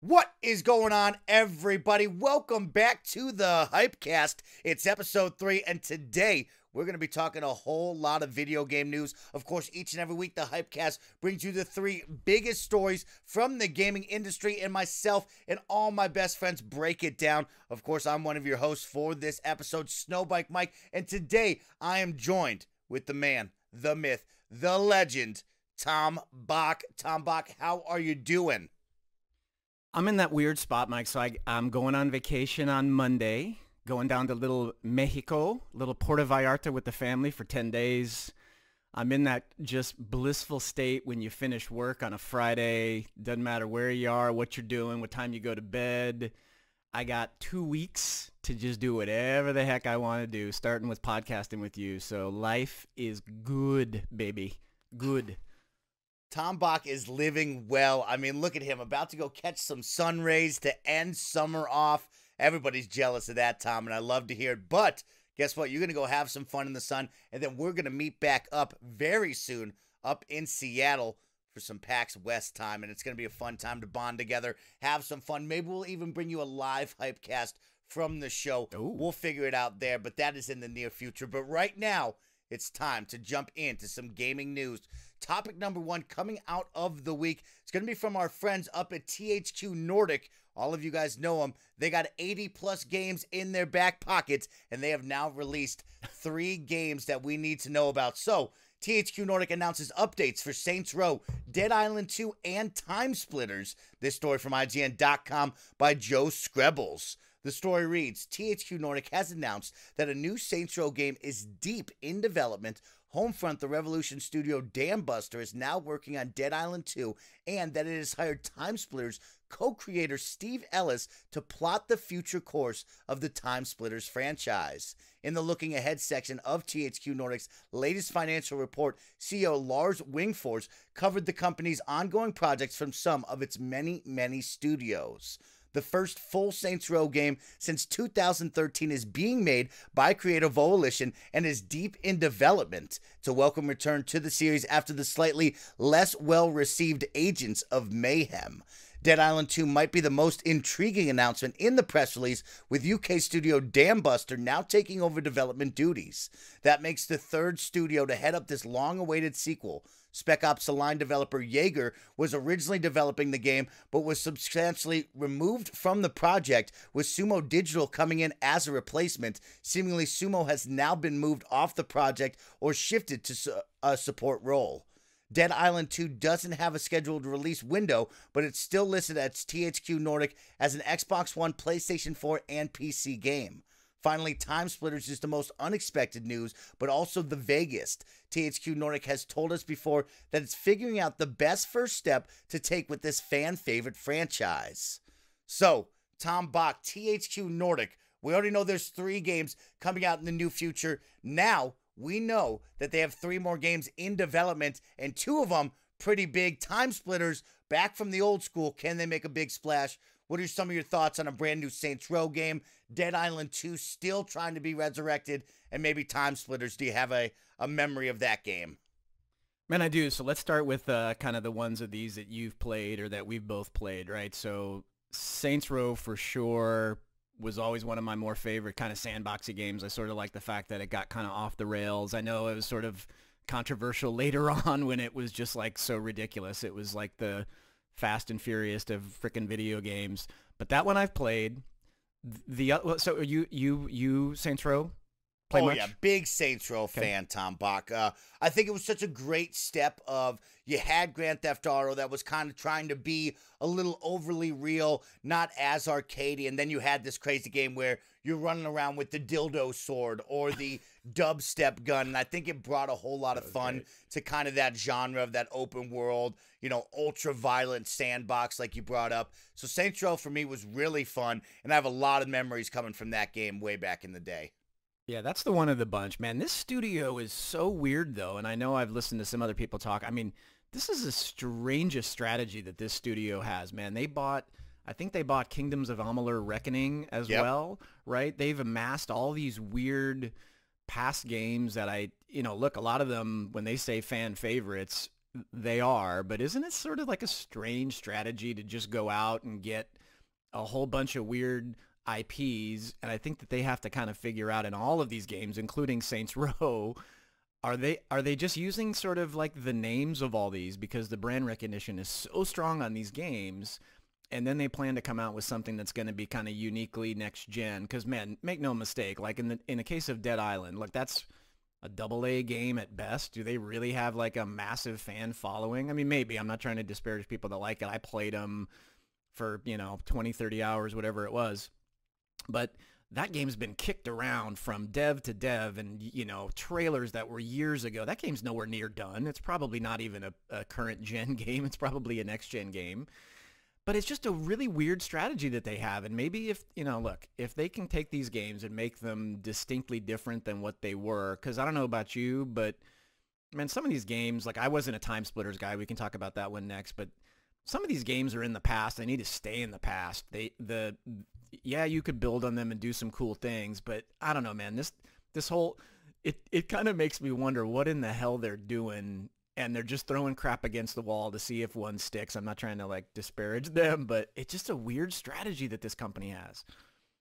What is going on, everybody? Welcome back to the HypeCast. It's episode 3, and today we're going to be talking a whole lot of video game news. Of course, each and every week, the HypeCast brings you the 3 biggest stories from the gaming industry, and myself and all my best friends break it down. Of course, I'm one of your hosts for this episode, SnowBikeMike, and today I am joined with the man, the myth, the legend, Tom Bach. Tom Bach, how are you doing? I'm in that weird spot, Mike, so I'm going on vacation on Monday, going down to little Mexico, little Puerto Vallarta with the family for 10 days. I'm in that just blissful state when you finish work on a Friday. Doesn't matter where you are, what you're doing, what time you go to bed. I got 2 weeks to just do whatever the heck I want to do, starting with podcasting with you. So life is good, baby. Good. Tom Bach is living well. I mean, look at him, about to go catch some sun rays to end summer off. Everybody's jealous of that, Tom, and I love to hear it. But guess what? You're going to go have some fun in the sun, and then we're going to meet back up very soon up in Seattle for some PAX West time, and it's going to be a fun time to bond together, have some fun. Maybe we'll even bring you a live HypeCast from the show. Ooh. We'll figure it out there, but that is in the near future. But right now, it's time to jump into some gaming news. Topic number 1 coming out of the week. It's going to be from our friends up at THQ Nordic. All of you guys know them. They got 80-plus games in their back pockets, and they have now released 3 games that we need to know about. So, THQ Nordic announces updates for Saints Row, Dead Island 2, and Time Splitters. This story from IGN.com by Joe Screbbles. The story reads, THQ Nordic has announced that a new Saints Row game is deep in development. Homefront, the Revolution studio Dambuster, is now working on Dead Island 2, and that it has hired Time Splitters co-creator Steve Ellis to plot the future course of the Time Splitters franchise. In the Looking Ahead section of THQ Nordic's latest financial report, CEO Lars Wingfors covered the company's ongoing projects from some of its many studios. The first full Saints Row game since 2013 is being made by Creative Volition and is deep in development. It's a welcome return to the series after the slightly less well-received Agents of Mayhem. Dead Island 2 might be the most intriguing announcement in the press release, with UK studio Dambuster now taking over development duties. That makes the 3rd studio to head up this long-awaited sequel. Spec Ops: The Line developer Jaeger was originally developing the game, but was substantially removed from the project, with Sumo Digital coming in as a replacement. Seemingly, Sumo has now been moved off the project or shifted to a support role. Dead Island 2 doesn't have a scheduled release window, but it's still listed at THQ Nordic as an Xbox One, PlayStation 4, and PC game. Finally, Time Splitters is the most unexpected news, but also the vaguest. THQ Nordic has told us before that it's figuring out the best first step to take with this fan-favorite franchise. So, Tom Bach, THQ Nordic, we already know there's 3 games coming out in the near future. Now, we know that they have 3 more games in development, and 2 of them pretty big. Time Splitters, back from the old school. Can they make a big splash? What are some of your thoughts on a brand new Saints Row game? Dead Island 2 still trying to be resurrected, and maybe Time Splitters. Do you have a memory of that game? Man, I do. So let's start with kind of the ones of these that you've played or that we've both played, right? So Saints Row for sure was always one of my more favorite kind of sandboxy games. I sort of like the fact that it got kind of off the rails. I know it was sort of controversial later on when it was just like so ridiculous. It was like the Fast and Furious of freaking video games. But that one I've played. So you Saints Row? Play much? Yeah, big Saints Row fan, Tom Bach. I think it was such a great step of, you had Grand Theft Auto that was kind of trying to be a little overly real, not as arcadey, and then you had this crazy game where you're running around with the dildo sword or the dubstep gun, and I think it brought a whole lot of fun to kind of that genre of that open world, you know, ultra-violent sandbox like you brought up. So Saints Row for me was really fun, and I have a lot of memories coming from that game way back in the day. Yeah, that's the one of the bunch, man. This studio is so weird, though, and I know I've listened to some other people talk. I mean, this is the strangest strategy that this studio has, man. I think they bought Kingdoms of Amalur Reckoning as well, right? They've amassed all these weird past games that look, a lot of them, when they say fan favorites, they are, but isn't it sort of like a strange strategy to just go out and get a whole bunch of weird IPs? And I think that they have to kind of figure out in all of these games, including Saints Row, are they just using sort of like the names of all these because the brand recognition is so strong on these games, and then they plan to come out with something that's going to be kind of uniquely next gen? Because man, make no mistake, like in the case of Dead Island, look, that's a AA game at best. Do they really have like a massive fan following? I mean, maybe. I'm not trying to disparage people that like it. I played them for 20, 30 hours, whatever it was, but that game's been kicked around from dev to dev, and trailers that were years ago. That game's nowhere near done. It's probably not even a current gen game. It's probably a next gen game. But it's just a really weird strategy that they have. And maybe if they can take these games and make them distinctly different than what they were, because I don't know about you, but man, some of these games, like I wasn't a Time Splitters guy. We can talk about that one next, but some of these games are in the past. They need to stay in the past. Yeah, you could build on them and do some cool things, but I don't know, man. This whole it kind of makes me wonder what in the hell they're doing, and they're just throwing crap against the wall to see if one sticks. I'm not trying to like disparage them, but it's just a weird strategy that this company has.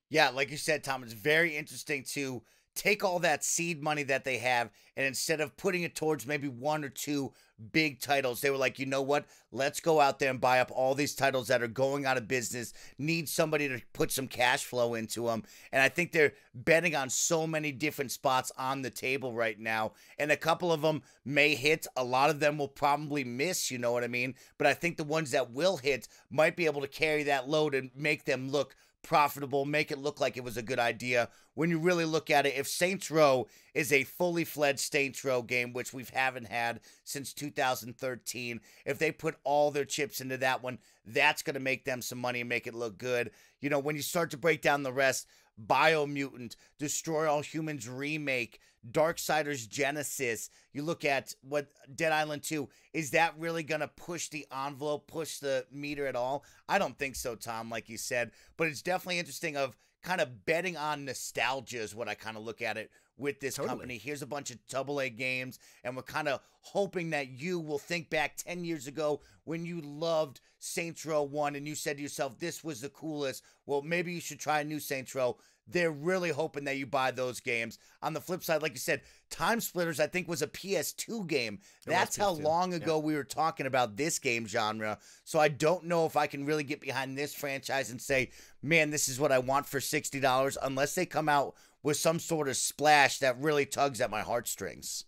Yeah, like you said, Tom, it's very interesting to take all that seed money that they have, and instead of putting it towards maybe one or two big titles, they were like, you know what? Let's go out there and buy up all these titles that are going out of business, need somebody to put some cash flow into them. And I think they're betting on so many different spots on the table right now. And a couple of them may hit. A lot of them will probably miss, you know what I mean? But I think the ones that will hit might be able to carry that load and make them look profitable, make it look like it was a good idea. When you really look at it, if Saints Row is a fully fledged Saints Row game, which we haven't had since 2013, if they put all their chips into that one, that's going to make them some money and make it look good. When you start to break down the rest, Biomutant, Destroy All Humans Remake, Darksiders Genesis, you look at what Dead Island 2, is that really going to push the envelope, push the meter at all? I don't think so, Tom, like you said, but it's definitely interesting of kind of betting on nostalgia is what I kind of look at it with this company. Here's a bunch of AA games, and we're kind of hoping that you will think back 10 years ago when you loved Saints Row 1 and you said to yourself, this was the coolest. Well, maybe you should try a new Saints Row. They're really hoping that you buy those games. On the flip side, like you said, Time Splitters, I think, was a PS2 game. That's how long ago we were talking about this game genre. So I don't know if I can really get behind this franchise and say, man, this is what I want for $60, unless they come out with some sort of splash that really tugs at my heartstrings.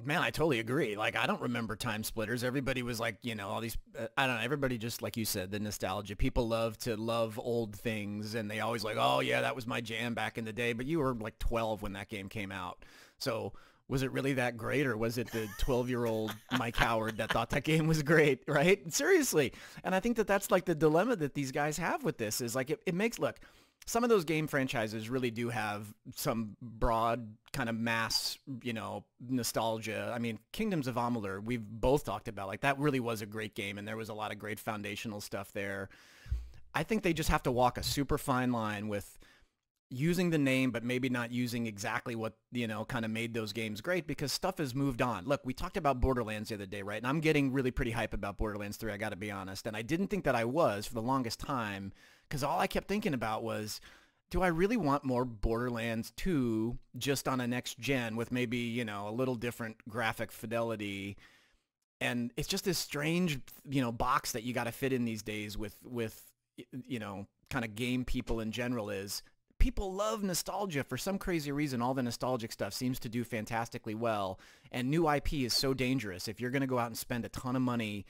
Man, I totally agree. Like, I don't remember Time Splitters. Everybody was like, all these, I don't know, everybody just, like you said, the nostalgia. People love to love old things, and they always like, oh, yeah, that was my jam back in the day. But you were like 12 when that game came out. So was it really that great, or was it the 12-year-old Mike Howard that thought that game was great, right? Seriously. And I think that that's like the dilemma that these guys have with this is like it makes, look, some of those game franchises really do have some broad kind of mass, nostalgia. I mean, Kingdoms of Amalur, we've both talked about, like that really was a great game, and there was a lot of great foundational stuff there. I think they just have to walk a super fine line with using the name, but maybe not using exactly what, kind of made those games great, because stuff has moved on. Look, we talked about Borderlands the other day, right? And I'm getting really pretty hype about Borderlands 3, I got to be honest. And I didn't think that I was for the longest time, because all I kept thinking about was, do I really want more Borderlands 2 just on a next gen with maybe, a little different graphic fidelity? And it's just this strange, box that you got to fit in these days with, kind of game people in general is people love nostalgia for some crazy reason. All the nostalgic stuff seems to do fantastically well. And new IP is so dangerous. If you're going to go out and spend a ton of money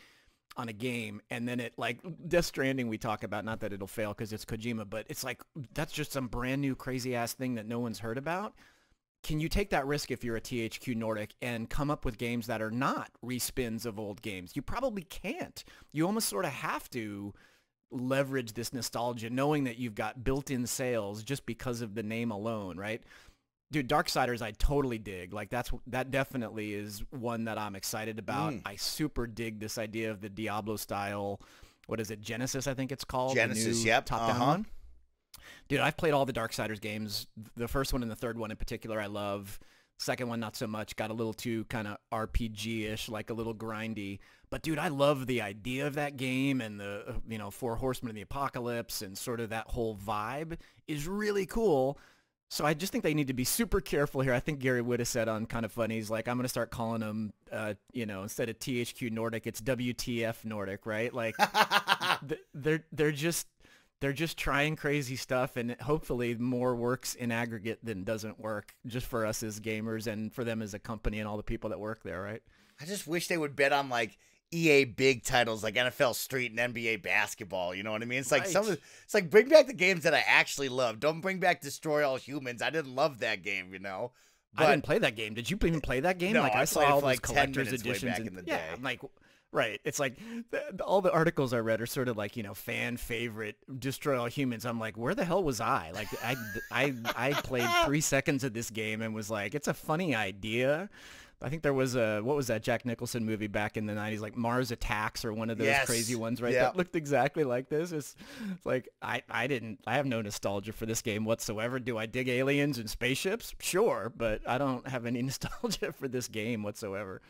on a game, and then it, like Death Stranding, we talk about, not that it'll fail because it's Kojima, but it's like that's just some brand new crazy ass thing that no one's heard about. Can you take that risk if you're a THQ Nordic and come up with games that are not respins of old games? You probably can't. You almost sort of have to leverage this nostalgia, knowing that you've got built-in sales just because of the name alone, right? Dude, Darksiders, I totally dig. Like that definitely is one that I'm excited about. I super dig this idea of the Diablo style. What is it? Genesis, I think it's called. Genesis, yep. Top-down one. Dude, I've played all the Darksiders games. The first one and the third one in particular, I love. Second one, not so much. Got a little too kind of RPG-ish, like a little grindy. But dude, I love the idea of that game, and the Four Horsemen of the Apocalypse, and sort of that whole vibe is really cool. So I just think they need to be super careful here. I think Gary Wood has said on Kind of Funny, he's like, I'm going to start calling them, instead of THQ Nordic, it's WTF Nordic, right? Like they're just trying crazy stuff, and hopefully more works in aggregate than doesn't work, just for us as gamers and for them as a company and all the people that work there, right? I just wish they would bet on like EA big titles like NFL Street and NBA basketball. You know what I mean? It's like Right. it's like bring back the games that I actually love. Don't bring back Destroy All Humans. I didn't love that game, But I didn't play that game. Did you even play that game? No, like I saw played it all for those like 10 collector's minutes way editions back in the yeah, day. I'm like, right. It's like all the articles I read are sort of like, fan favorite Destroy All Humans. I'm like, where the hell was I? Like I played 3 seconds of this game and was like, it's a funny idea. I think there was what was that Jack Nicholson movie back in the 90s, like Mars Attacks or one of those crazy ones, right? That looked exactly like this. It's like, I have no nostalgia for this game whatsoever. Do I dig aliens and spaceships? Sure, but I don't have any nostalgia for this game whatsoever.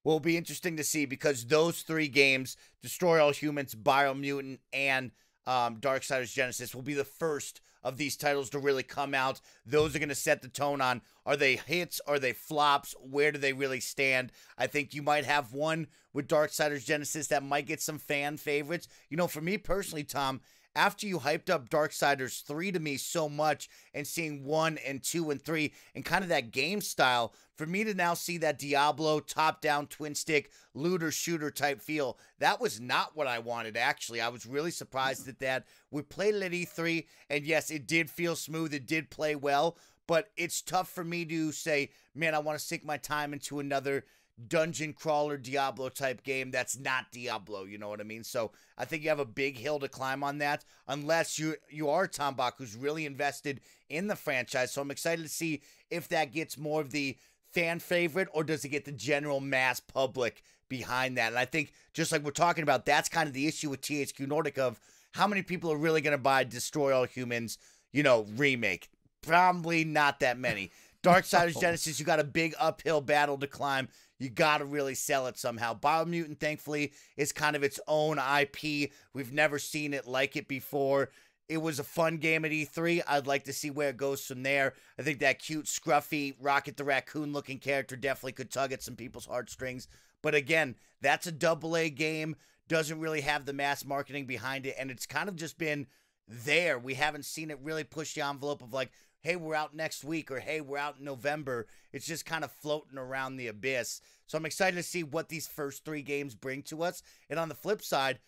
Will be interesting to see because those 3 games, Destroy All Humans, Biomutant, and Darksiders Genesis, will be the first of these titles to really come out. Those are going to set the tone on, are they hits, are they flops, where do they really stand? I think you might have one with Darksiders Genesis that might get some fan favorites. For me personally, Tom, after you hyped up Darksiders 3 to me so much and seeing 1 and 2 and 3 and kind of that game style, for me to now see that Diablo top-down twin stick looter shooter type feel, that was not what I wanted actually. I was really surprised at that. We played it at E3 and yes, it did feel smooth, it did play well, but it's tough for me to say, man, I want to sink my time into another dungeon crawler Diablo type game that's not Diablo, you know what I mean? So I think you have a big hill to climb on that, unless you are Tom Bach, who's really invested in the franchise. So I'm excited to see if that gets more of the fan favorite or does it get the general mass public behind that. And I think just like we're talking about, that's kind of the issue with THQ Nordic of how many people are really going to buy Destroy All Humans, remake. Probably not that many. Darksiders Genesis, you got a big uphill battle to climb. You got to really sell it somehow. Biomutant, thankfully, is kind of its own IP. We've never seen it like it before. It was a fun game at E3. I'd like to see where it goes from there. I think that cute, scruffy, Rocket the Raccoon-looking character definitely could tug at some people's heartstrings. But again, that's a AA game. Doesn't really have the mass marketing behind it. And it's kind of just been there. We haven't seen it really push the envelope of like, hey, we're out next week, or hey, we're out in November. It's just kind of floating around the abyss. So I'm excited to see what these first 3 games bring to us. And on the flip side,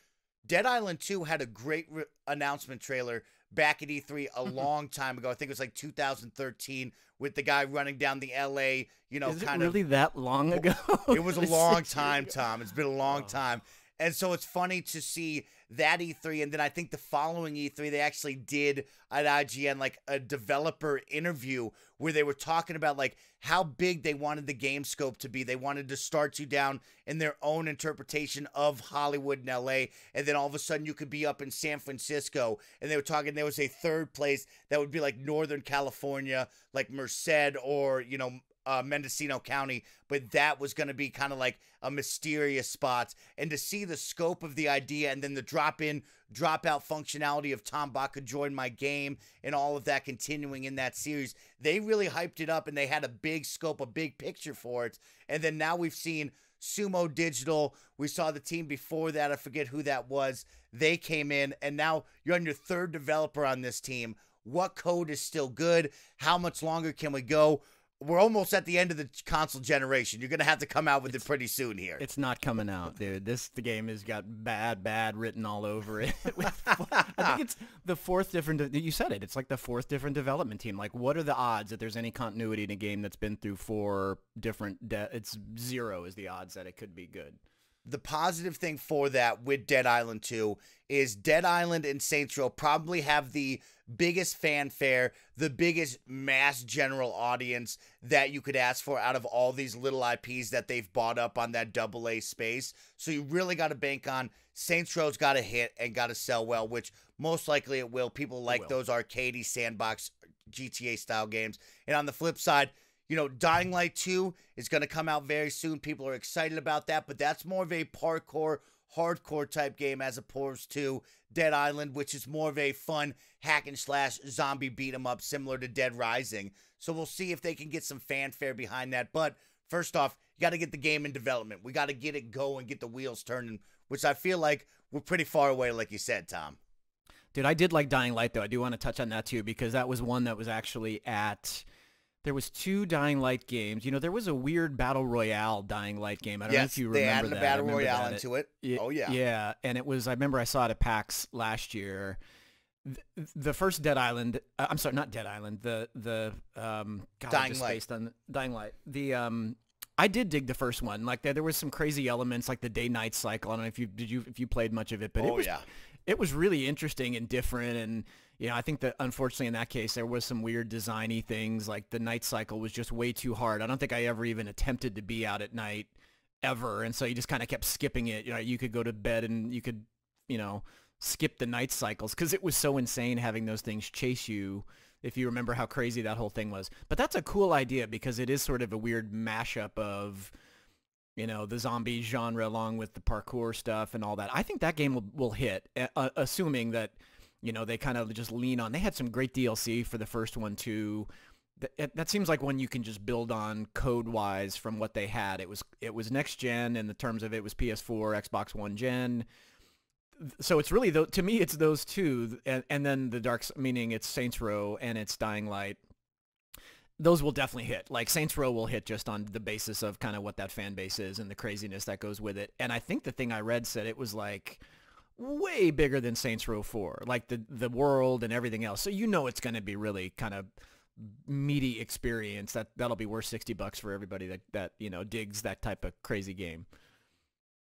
Dead Island 2 had a great announcement trailer back at E3 a long time ago. I think it was like 2013 with the guy running down the LA, Is it really that long ago? It was a long time, Tom. It's been a long time. And so it's funny to see that E3, and then I think the following E3, they actually did at IGN like a developer interview where they were talking about like how big they wanted the game scope to be. They wanted to start you down in their own interpretation of Hollywood and LA, and then all of a sudden you could be up in San Francisco. And they were talking, there was a third place that would be like Northern California, like Merced or, Mendocino County, but that was going to be kind of like a mysterious spot. And to see the scope of the idea and then the drop-in, drop-out functionality of Tom Bach could join my game and all of that continuing in that series, they really hyped it up and they had a big scope, a big picture for it. And then now we've seen Sumo Digital. We saw the team before that. I forget who that was. They came in, and now you're on your 3rd developer on this team. What code is still good? How much longer can we go? We're almost at the end of the console generation. You're going to have to come out with it pretty soon here. It's not coming out, dude. The game has got bad written all over it. I think it's the 4th different, you said it, it's like the 4th different development team. Like, what are the odds that there's any continuity in a game that's been through 4 different, it's 0 is the odds that it could be good. The positive thing for that with Dead Island 2 is Dead Island and Saints Row probably have the biggest fanfare, the biggest mass general audience that you could ask for out of all these little IPs that they've bought up on that AA space. So you really got to bank on Saints Row's got to hit and got to sell well, which most likely it will. People like those arcadey sandbox GTA style games. And on the flip side, You know, Dying Light 2 is going to come out very soon. People are excited about that, but that's more of a parkour, hardcore type game as opposed to Dead Island, which is more of a fun hack and slash zombie beat 'em up similar to Dead Rising. So we'll see if they can get some fanfare behind that. But first off, you got to get the game in development. We got to get it going, get the wheels turning, which I feel like we're pretty far away, like you said, Tom. Dude, I did like Dying Light, though. I do want to touch on that, too, because that was one that was actually at... There was 2 Dying Light games. You know, there was a weird Battle Royale Dying Light game. I don't know if you remember that. Yes, they added a Battle Royale into it. Oh, yeah. Yeah, and it was, I remember I saw it at PAX last year. The first Dead Island, I'm sorry, not Dead Island, Dying Light. Based on Dying Light. I did dig the first one. Like, there was some crazy elements, like the day-night cycle. I don't know if you played much of it, but it was really interesting and different. And you know, I think that unfortunately in that case there was some weird designy things. Like the night cycle was just way too hard. I don't think I ever even attempted to be out at night ever, and so you just kind of kept skipping it. You know, you could go to bed and you could, you know, skip the night cycles because it was so insane having those things chase you. If you remember how crazy that whole thing was. But that's a cool idea because it is sort of a weird mashup of, you know, the zombie genre along with the parkour stuff and all that. I think that game will hit, assuming that, you know, they kind of just lean on. They had some great DLC for the first one, too. That seems like one you can just build on code-wise from what they had. It was next-gen in the terms of it was PS4, Xbox One gen. So it's really, to me, it's those two, and then the meaning it's Saints Row and it's Dying Light. Those will definitely hit. Like Saints Row will hit just on the basis of kind of what that fan base is and the craziness that goes with it. And I think the thing I read said it was like way bigger than Saints Row 4, like the world and everything else. So you know it's going to be really kind of meaty experience that'll be worth $60 for everybody that you know digs that type of crazy game.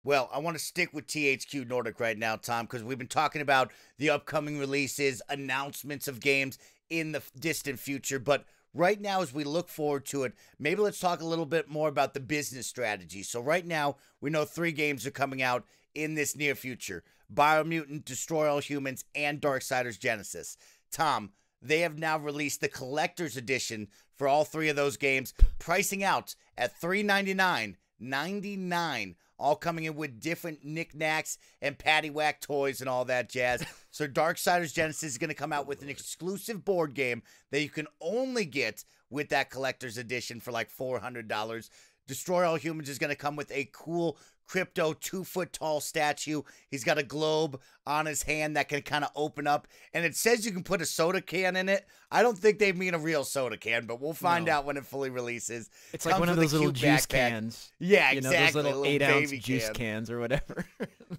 Well, I want to stick with THQ Nordic right now, Tom, because we've been talking about the upcoming releases, announcements of games in the distant future. But right now, as we look forward to it, maybe let's talk a little bit more about the business strategy. So right now, we know 3 games are coming out in this near future. Biomutant, Destroy All Humans, and Darksiders Genesis. Tom, they have now released the collector's edition for all 3 of those games, pricing out at $399.99. All coming in with different knickknacks and paddywhack toys and all that jazz. So Darksiders Genesis is going to come out with an exclusive board game that you can only get with that collector's edition for like $400. Destroy All Humans is going to come with a cool crypto 2-foot-tall statue. He's got a globe on his hand that can kind of open up, and it says you can put a soda can in it. I don't think they mean a real soda can, but we'll find out when it fully releases. It's like one of those little juice cans. Yeah, you exactly. know, those little 8-ounce juice cans or whatever.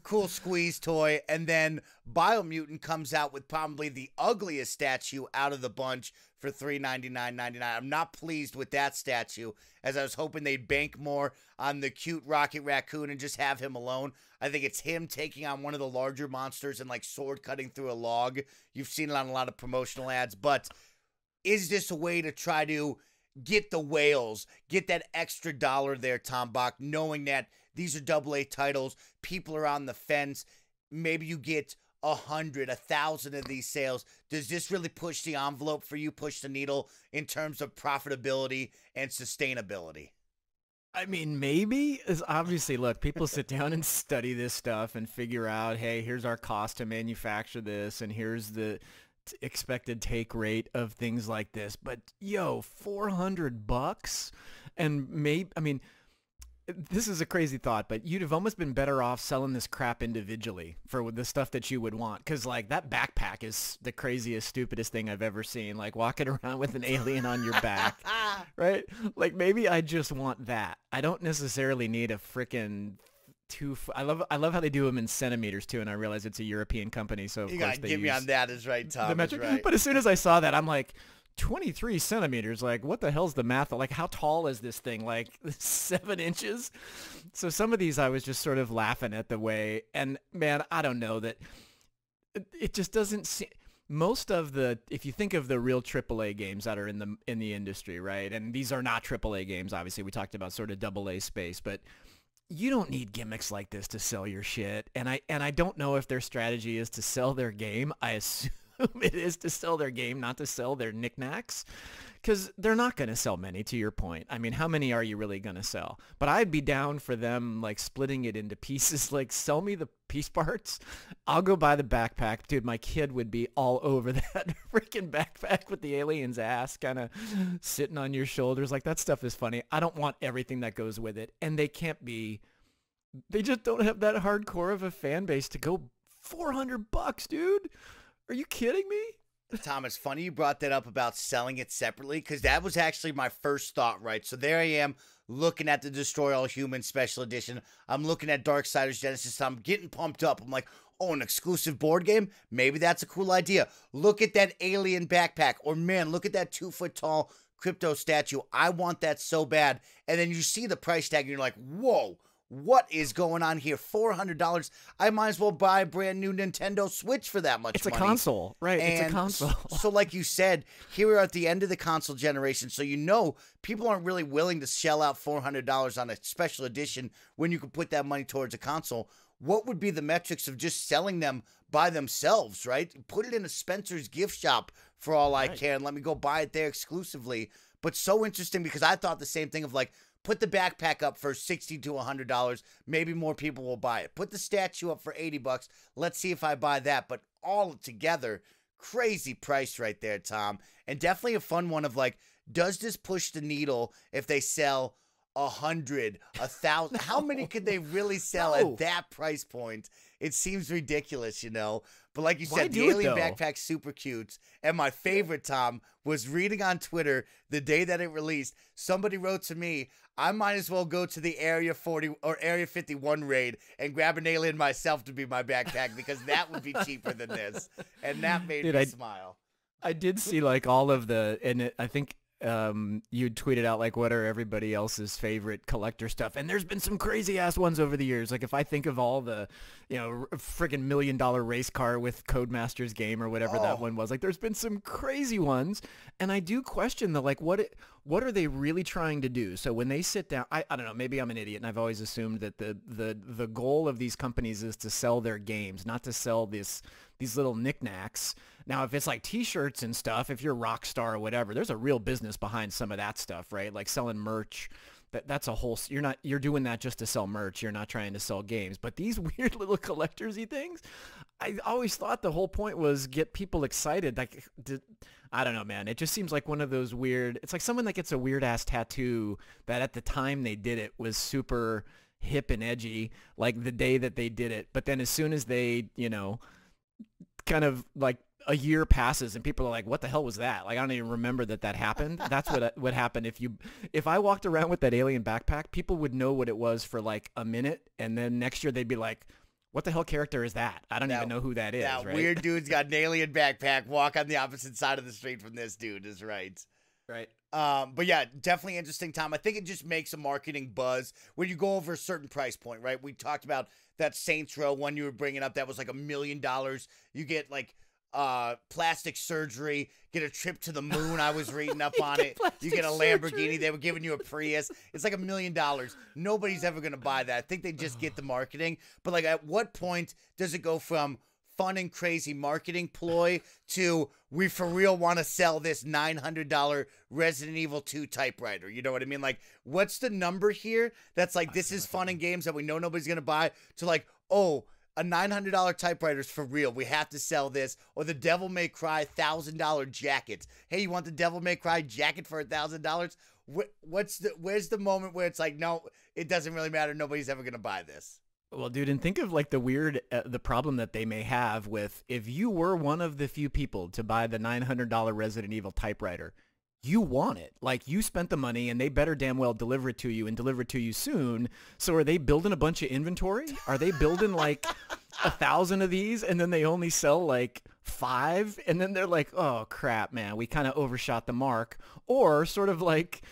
Cool squeeze toy. And then Biomutant comes out with probably the ugliest statue out of the bunch for $399.99. I'm not pleased with that statue, as I was hoping they'd bank more on the cute Rocket Raccoon and just have him alone. I think it's him taking on one of the larger monsters and like sword cutting through a log. You've seen it on a lot of promotional ads, but is this a way to try to get the whales, get that extra dollar there, Tom Bach, knowing that these are AA titles, people are on the fence, maybe you get 100, 1,000 of these sales. Does this really push the envelope for you, push the needle in terms of profitability and sustainability? I mean, maybe. Obviously, look, people sit down and study this stuff and figure out, hey, here's our cost to manufacture this, and here's the expected take rate of things like this. But, yo, $400? And maybe, I mean, this is a crazy thought, but you'd have almost been better off selling this crap individually for the stuff that you would want. Because, like, that backpack is the craziest, stupidest thing I've ever seen. Like, walking around with an alien on your back, right? Like, maybe I just want that. I don't necessarily need a freaking I love how they do them in centimeters, too, and I realize it's a European company, so, of course, they use... You gotta give me on that is right, Tom, is right. But as soon as I saw that, I'm like... 23 centimeters, like what the hell's the math? Like how tall is this thing? Like 7 inches? So some of these I was just sort of laughing at the way, and man, I don't know, that it just doesn't seem, most of the, if you think of the real AAA games that are in the industry, right? And these are not AAA games, obviously. We talked about sort of AA space, but you don't need gimmicks like this to sell your shit. And I don't know if their strategy is to sell their game. I assume whom it is to sell their game, not to sell their knickknacks. Because they're not going to sell many, to your point. I mean, how many are you really going to sell? But I'd be down for them, like, splitting it into pieces. Like, sell me the piece parts. I'll go buy the backpack. Dude, my kid would be all over that freaking backpack with the alien's ass kind of sitting on your shoulders. Like, that stuff is funny. I don't want everything that goes with it. And they can't be... They just don't have that hardcore of a fan base to go $400, dude. Are you kidding me? Tom, it's funny you brought that up about selling it separately, because that was actually my first thought, right? So there I am looking at the Destroy All Humans Special Edition. I'm looking at Darksiders Genesis. I'm getting pumped up. I'm like, oh, an exclusive board game? Maybe that's a cool idea. Look at that alien backpack. Or, man, look at that 2-foot-tall crypto statue. I want that so bad. And then you see the price tag and you're like, whoa. What is going on here? $400. I might as well buy a brand new Nintendo Switch for that much money. It's a console, right? And it's a console. So like you said, here we are at the end of the console generation. So you know people aren't really willing to shell out $400 on a special edition when you could put that money towards a console. What would be the metrics of just selling them by themselves, right? Put it in a Spencer's gift shop for all I care and let me go buy it there exclusively. But so interesting because I thought the same thing of like, put the backpack up for $60 to $100. Maybe more people will buy it. Put the statue up for $80. Let's see if I buy that. But all together, crazy price right there, Tom. And definitely a fun one of like, does this push the needle if they sell 100, 1,000? How many could they really sell at that price point? It seems ridiculous, you know. But like you said, the alien backpack's super cute. And my favorite, Tom, was reading on Twitter the day that it released. Somebody wrote to me, I might as well go to the Area 40 or Area 51 raid and grab an alien myself to be my backpack because that would be cheaper than this. And that made me smile. I did see like all of the, and I think you tweeted out like what are everybody else's favorite collector stuff, and there's been some crazy ass ones over the years. Like if I think of all the, you know, friggin' $1 million race car with Codemasters game or whatever that one was, like there's been some crazy ones, and I do question the like what are they really trying to do? So when they sit down, I don't know, maybe I'm an idiot and I've always assumed that the goal of these companies is to sell their games, not to sell these little knickknacks. Now, if it's like T-shirts and stuff, if you're Rockstar or whatever, there's a real business behind some of that stuff, right? Like selling merch. That's a whole. You're doing that just to sell merch. You're not trying to sell games. But these weird little collectorsy things, I always thought the whole point was get people excited. Like, I don't know, man. It just seems like one of those weird. It's like someone that gets a weird ass tattoo that at the time they did it was super hip and edgy, like the day that they did it. But then as soon as they, you know, kind of like a year passes and people are like, what the hell was that? Like, I don't even remember that happened. That's what happened. If I walked around with that alien backpack, people would know what it was for like a minute. And then next year they'd be like, what the hell character is that? I don't even know who that is. That right? weird dude's got an alien backpack. Walk on the opposite side of the street from this dude is right. Right. But yeah, definitely interesting, Tom. I think it just makes a marketing buzz when you go over a certain price point, right? We talked about that Saints Row one you were bringing up. That was like $1 million. You get like plastic surgery, get a trip to the moon. I was reading up on it. You get a Lamborghini. Surgery. They were giving you a Prius. It's like $1 million. Nobody's ever going to buy that. I think they just get the marketing. But like, at what point does it go from fun and crazy marketing ploy to we for real want to sell this $900 Resident Evil 2 typewriter? You know what I mean? Like, what's the number here that's like, this is fun and games that we know nobody's going to buy, to like, oh, a $900 typewriter is for real. We have to sell this. Or the Devil May Cry $1,000 jacket. Hey, you want the Devil May Cry jacket for $1,000? Where's the moment where it's like, no, it doesn't really matter. Nobody's ever going to buy this. Well, dude, and think of like the problem that they may have with, if you were one of the few people to buy the $900 Resident Evil typewriter, you want it. Like, you spent the money and they better damn well deliver it to you and deliver it to you soon. So are they building a bunch of inventory? Are they building like 1,000 of these and then they only sell like 5? And then they're like, oh crap, man, we kind of overshot the mark. Or sort of like,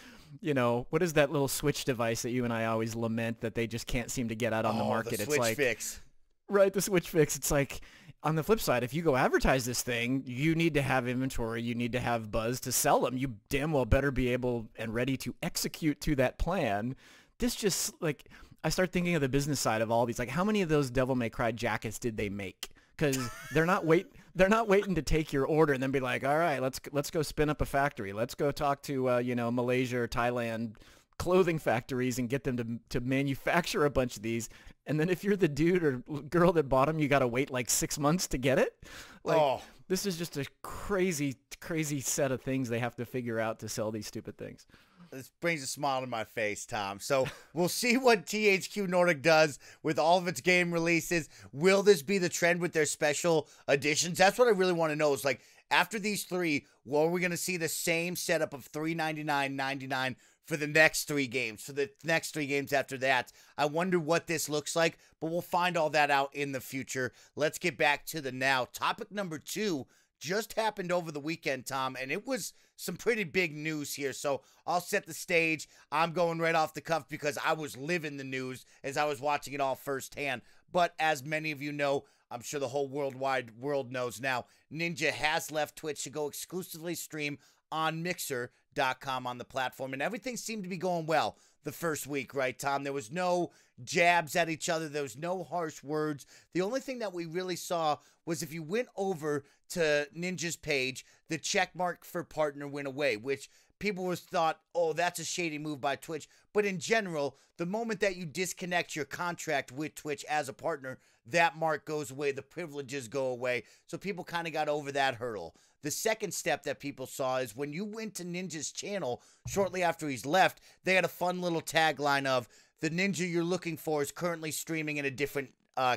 you know, what is that little Switch device that you and I always lament that they just can't seem to get out on the market? The Switch Fix. Right, the Switch Fix. It's like, on the flip side, if you go advertise this thing, you need to have inventory, you need to have buzz to sell them. You damn well better be able and ready to execute to that plan. This just, like, I start thinking of the business side of all these. Like, how many of those Devil May Cry jackets did they make? Because they're not they're not waiting to take your order and then be like, all right, let's go spin up a factory. Let's go talk to Malaysia or Thailand clothing factories and get them to manufacture a bunch of these. And then if you're the dude or girl that bought them, you got to wait like 6 months to get it. Like, this is just a crazy, crazy set of things they have to figure out to sell these stupid things. This brings a smile to my face, Tom. So we'll see what THQ Nordic does with all of its game releases. Will this be the trend with their special editions? That's what I really want to know is, like, after these three, well, are we going to see the same setup of $399.99 for the next three games, for the next three games after that? I wonder what this looks like, but we'll find all that out in the future. Let's get back to the now. Topic number 2 just happened over the weekend, Tom, and it was some pretty big news here. So I'll set the stage. I'm going right off the cuff because I was living the news as I was watching it all firsthand. But as many of you know, I'm sure the whole worldwide world knows now, Ninja has left Twitch to go exclusively stream on Mixer.com on the platform, and everything seemed to be going well the first week, right, Tom? There was no jabs at each other. There was no harsh words. The only thing that we really saw was if you went over to Ninja's page, the check mark for partner went away, which people was thought, oh, that's a shady move by Twitch. But in general, the moment that you disconnect your contract with Twitch as a partner, that mark goes away, the privileges go away. So people kind of got over that hurdle. The second step that people saw is when you went to Ninja's channel shortly after he's left, they had a fun little tagline of, the Ninja you're looking for is currently streaming in a different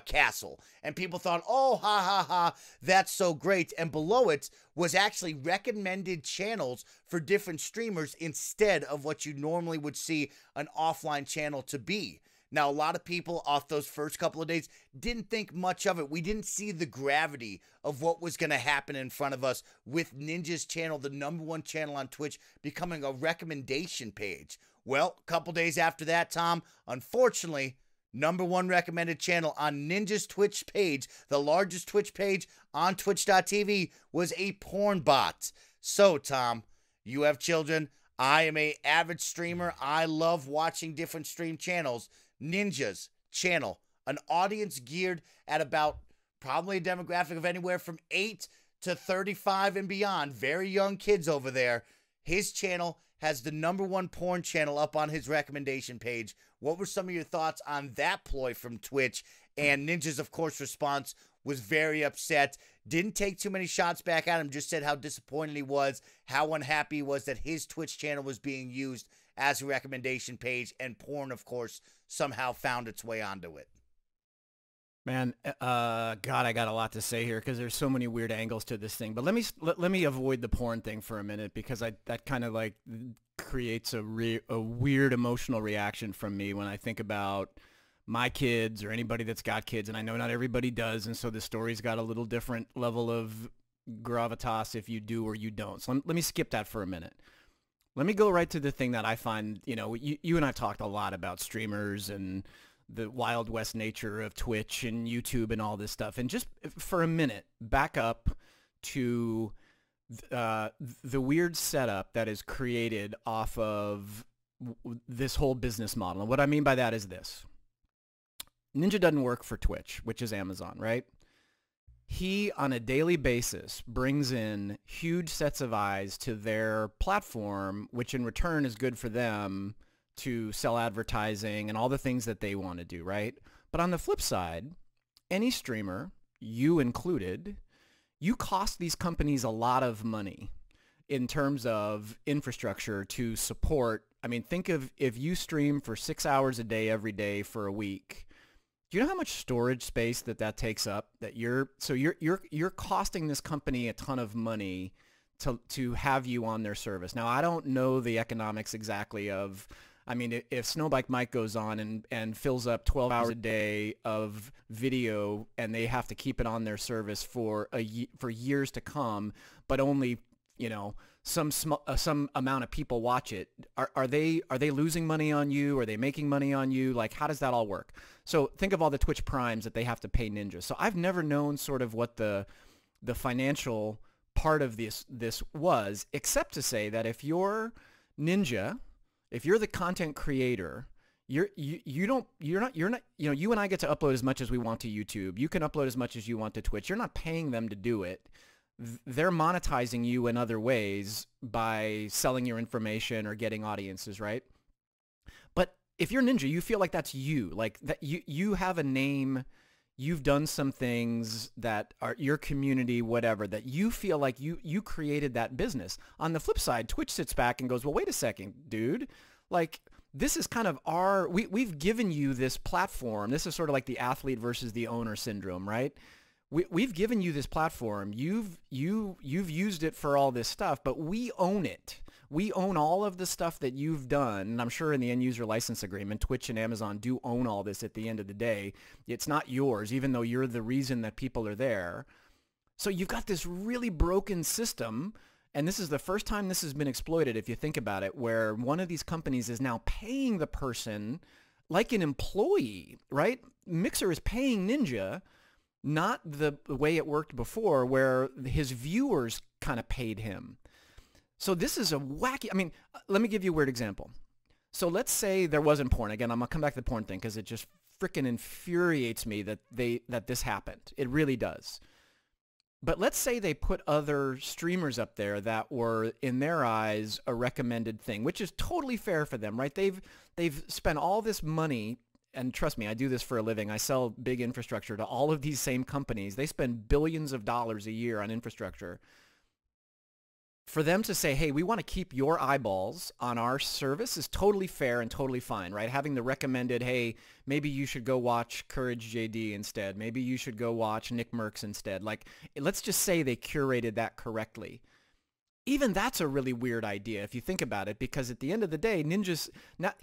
castle. And people thought, oh, ha, ha, ha, that's so great. And below it was actually recommended channels for different streamers instead of what you normally would see an offline channel to be. Now, a lot of people off those first couple of days didn't think much of it. We didn't see the gravity of what was going to happen in front of us with Ninja's channel, the #1 channel on Twitch, becoming a recommendation page. Well, a couple days after that, Tom, unfortunately, #1 recommended channel on Ninja's Twitch page, the largest Twitch page on Twitch.tv, was a porn bot. So, Tom, you have children. I am an avid streamer. I love watching different stream channels. Ninja's channel, an audience geared at about probably a demographic of anywhere from 8 to 35 and beyond, very young kids over there. His channel has the #1 porn channel up on his recommendation page. What were some of your thoughts on that ploy from Twitch? And Ninja's, of course, response was very upset. Didn't take too many shots back at him, just said how disappointed he was, how unhappy he was that his Twitch channel was being used as a recommendation page, and porn, of course, somehow found its way onto it. Man, God, I got a lot to say here because there's so many weird angles to this thing. But let me avoid the porn thing for a minute because that kind of like creates a weird emotional reaction from me when I think about my kids or anybody that's got kids, and I know not everybody does, and so the story's got a little different level of gravitas if you do or you don't. So let me skip that for a minute. Let me go right to the thing that I find, you and I have talked a lot about streamers and the Wild West nature of Twitch and YouTube and all this stuff. And just for a minute, back up to the weird setup that is created off of this whole business model. And what I mean by that is this. Ninja doesn't work for Twitch, which is Amazon, right? He, on a daily basis, brings in huge sets of eyes to their platform, which in return is good for them to sell advertising and all the things that they want to do, right? But on the flip side, any streamer, you included, you cost these companies a lot of money in terms of infrastructure to support. I mean, think of if you stream for 6 hours a day every day for a week. Do you know how much storage space that takes up? You're costing this company a ton of money to have you on their service. Now, I don't know the economics exactly of, I mean, if SnowBikeMike goes on and fills up 12 hours a day of video and they have to keep it on their service for years to come, but only, some amount of people watch it, are they losing money on you? Are they making money on you? Like, how does that all work? So think of all the Twitch primes that they have to pay Ninja. So I've never known sort of what the financial part of this was, except to say that if you're Ninja, if you're the content creator, you're not, you know, you and I get to upload as much as we want to YouTube. You can upload as much as you want to Twitch. You're not paying them to do it. They're monetizing you in other ways by selling your information or getting audiences, right? But if you're Ninja, you feel like that's you, like that you have a name, you've done some things that are your community, whatever, that you feel like you created that business. On the flip side, Twitch sits back and goes, well, wait a second, dude. Like, this is kind of we've given you this platform. This is sort of like the athlete versus the owner syndrome, right? We've given you this platform. You've used it for all this stuff, but we own it. We own all of the stuff that you've done. And I'm sure in the end user license agreement, Twitch and Amazon do own all this at the end of the day. It's not yours, even though you're the reason that people are there. So you've got this really broken system. And this is the first time this has been exploited, if you think about it, where one of these companies is now paying the person like an employee, right? Mixer is paying Ninja, not the way it worked before, where his viewers kind of paid him. So this is a wacky, I mean, let me give you a weird example. So let's say there wasn't porn. Again, I'm going to come back to the porn thing because it just freaking infuriates me that this happened. It really does. But let's say they put other streamers up there that were, in their eyes, a recommended thing, which is totally fair for them, right? They've spent all this money, and trust me, I do this for a living. I sell big infrastructure to all of these same companies. They spend billions of dollars a year on infrastructure. For them to say, hey, we want to keep your eyeballs on our service is totally fair and totally fine, right? Having the recommended, hey, maybe you should go watch Courage JD instead. Maybe you should go watch Nick Merckx instead. Like, let's just say they curated that correctly. Even that's a really weird idea if you think about it, because at the end of the day,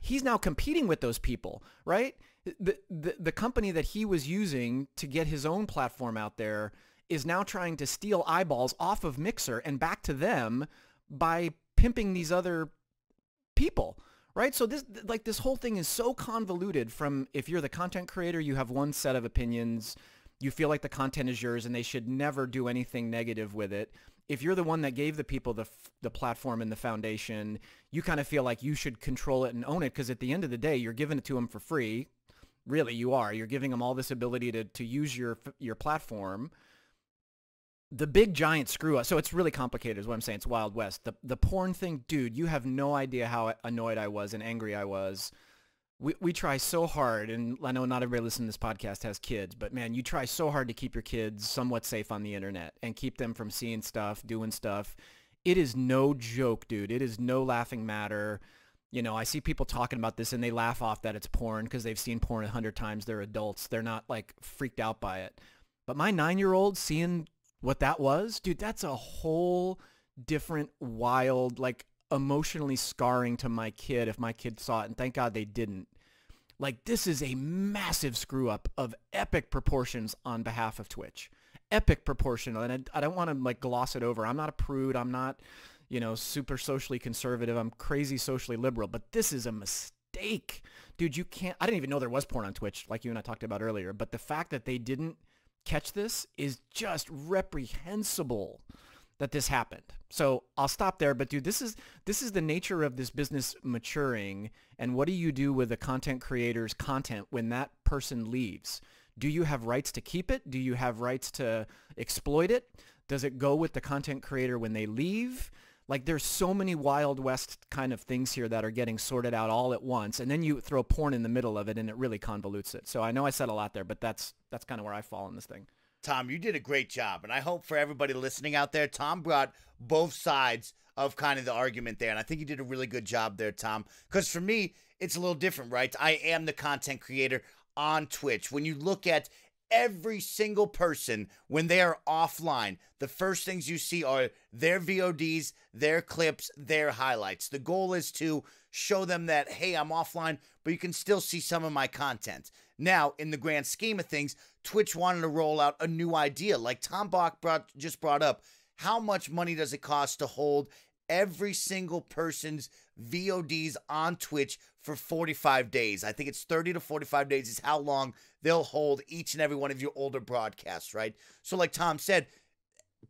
he's now competing with those people, right? The company that he was using to get his own platform out there is now trying to steal eyeballs off of Mixer and back to them by pimping these other people, right? So this whole thing is so convoluted. From, if you're the content creator, you have one set of opinions, you feel like the content is yours and they should never do anything negative with it. If you're the one that gave the people the platform and the foundation, you kind of feel like you should control it and own it, because at the end of the day, you're giving it to them for free. Really, you are. You're giving them all this ability to use your platform. The big giant screw up. So it's really complicated is what I'm saying. It's Wild West. The porn thing, dude, you have no idea how annoyed I was and angry I was. We try so hard, and I know not everybody listening to this podcast has kids, but man, you try so hard to keep your kids somewhat safe on the internet and keep them from seeing stuff, doing stuff. It is no joke, dude. It is no laughing matter. You know, I see people talking about this and they laugh off that it's porn because they've seen porn 100 times. They're adults. They're not like freaked out by it. But my 9-year-old seeing what that was, dude, that's a whole different, wild, like emotionally scarring to my kid if my kid saw it, and thank God they didn't. Like, this is a massive screw up of epic proportions on behalf of Twitch. Epic proportion, and I don't want to like gloss it over. I'm not a prude. I'm not, you know, super socially conservative. I'm crazy socially liberal, but this is a mistake. Dude, you can't, I didn't even know there was porn on Twitch like you and I talked about earlier, but the fact that they didn't catch this is just reprehensible that this happened. So I'll stop there, but dude, this is the nature of this business maturing. And what do you do with the content creator's content when that person leaves? Do you have rights to keep it? Do you have rights to exploit it? Does it go with the content creator when they leave? Like, there's so many Wild West kind of things here that are getting sorted out all at once, and then you throw porn in the middle of it, and it really convolutes it. So I know I said a lot there, but that's kind of where I fall in this thing. Tom, you did a great job, and I hope for everybody listening out there, Tom brought both sides of kind of the argument there, and I think you did a really good job there, Tom, because for me, it's a little different, right? I am the content creator on Twitch. When you look at every single person, when they are offline, the first things you see are their VODs, their clips, their highlights. The goal is to show them that, hey, I'm offline, but you can still see some of my content. Now, in the grand scheme of things, Twitch wanted to roll out a new idea. Like Tom Bach just brought up, how much money does it cost to hold every single person's VODs on Twitch for 45 days? I think it's 30 to 45 days is how long they'll hold each and every one of your older broadcasts, right? So like Tom said,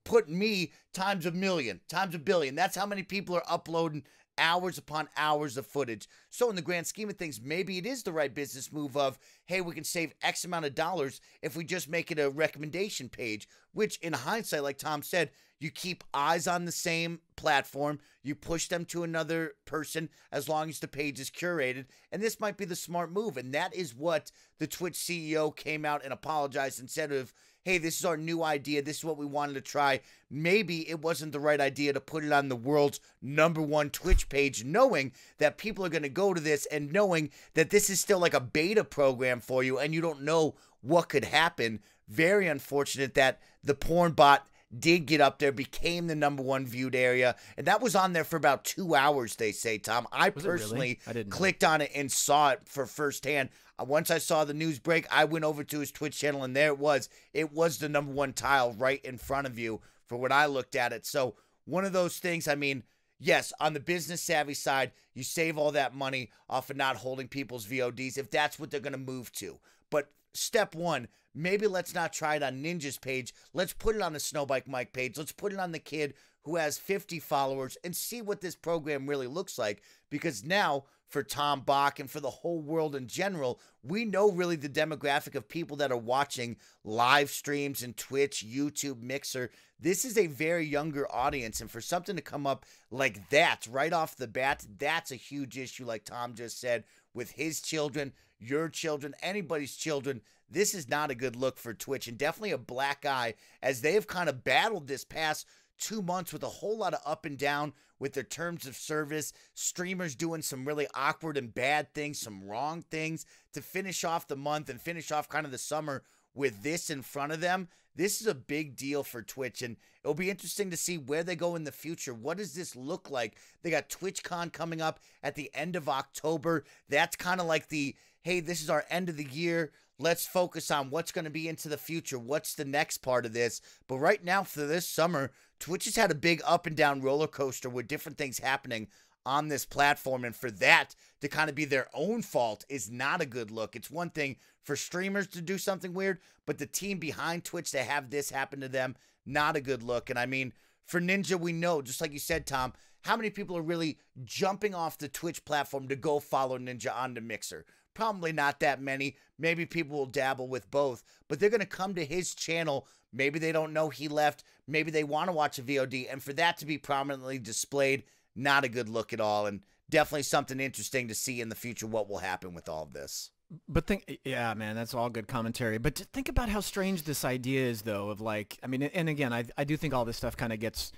put me times a million, times a billion. That's how many people are uploading hours upon hours of footage. So in the grand scheme of things, maybe it is the right business move of, hey, we can save X amount of dollars if we just make it a recommendation page, which in hindsight, like Tom said, you keep eyes on the same platform, you push them to another person as long as the page is curated, and this might be the smart move. And that is what the Twitch CEO came out and apologized and said of, hey, this is our new idea, this is what we wanted to try. Maybe it wasn't the right idea to put it on the world's #1 Twitch page, knowing that people are going to go to this and knowing that this is still like a beta program for you and you don't know what could happen. Very unfortunate that the porn bot did get up there, became the #1 viewed area, and that was on there for about 2 hours, they say, Tom. I personally clicked on it and saw it for firsthand. Once I saw the news break, I went over to his Twitch channel, and there it was. It was the #1 tile right in front of you for what I looked at it. So one of those things, I mean, yes, on the business savvy side, you save all that money off of not holding people's VODs if that's what they're going to move to. But step one, maybe let's not try it on Ninja's page. Let's put it on the SnowBikeMike page. Let's put it on the kid who has 50 followers and see what this program really looks like. Because now, for Tom Bach and for the whole world in general, we know really the demographic of people that are watching live streams and Twitch, YouTube, Mixer. This is a very younger audience, and for something to come up like that right off the bat, that's a huge issue, like Tom just said, with his children, your children, anybody's children. This is not a good look for Twitch, and definitely a black eye, as they have kind of battled this past 2 months with a whole lot of up and down with their terms of service, streamers doing some really awkward and bad things, some wrong things to finish off the month and finish off kind of the summer with this in front of them. This is a big deal for Twitch, and it'll be interesting to see where they go in the future. What does this look like? They got TwitchCon coming up at the end of October. That's kind of like the, hey, this is our end of the year. Let's focus on what's going to be into the future. What's the next part of this? But right now, for this summer, Twitch has had a big up and down roller coaster with different things happening on this platform. And for that to kind of be their own fault is not a good look. It's one thing for streamers to do something weird, but the team behind Twitch to have this happen to them, not a good look. And I mean, for Ninja, we know, just like you said, Tom, how many people are really jumping off the Twitch platform to go follow Ninja on the Mixer? Probably not that many. Maybe people will dabble with both, but they're going to come to his channel. Maybe they don't know he left. Maybe they want to watch a VOD, and for that to be prominently displayed, not a good look at all, and definitely something interesting to see in the future what will happen with all of this. But yeah, man, that's all good commentary. But just think about how strange this idea is, though, of like, I mean, and again, I do think all this stuff kind of gets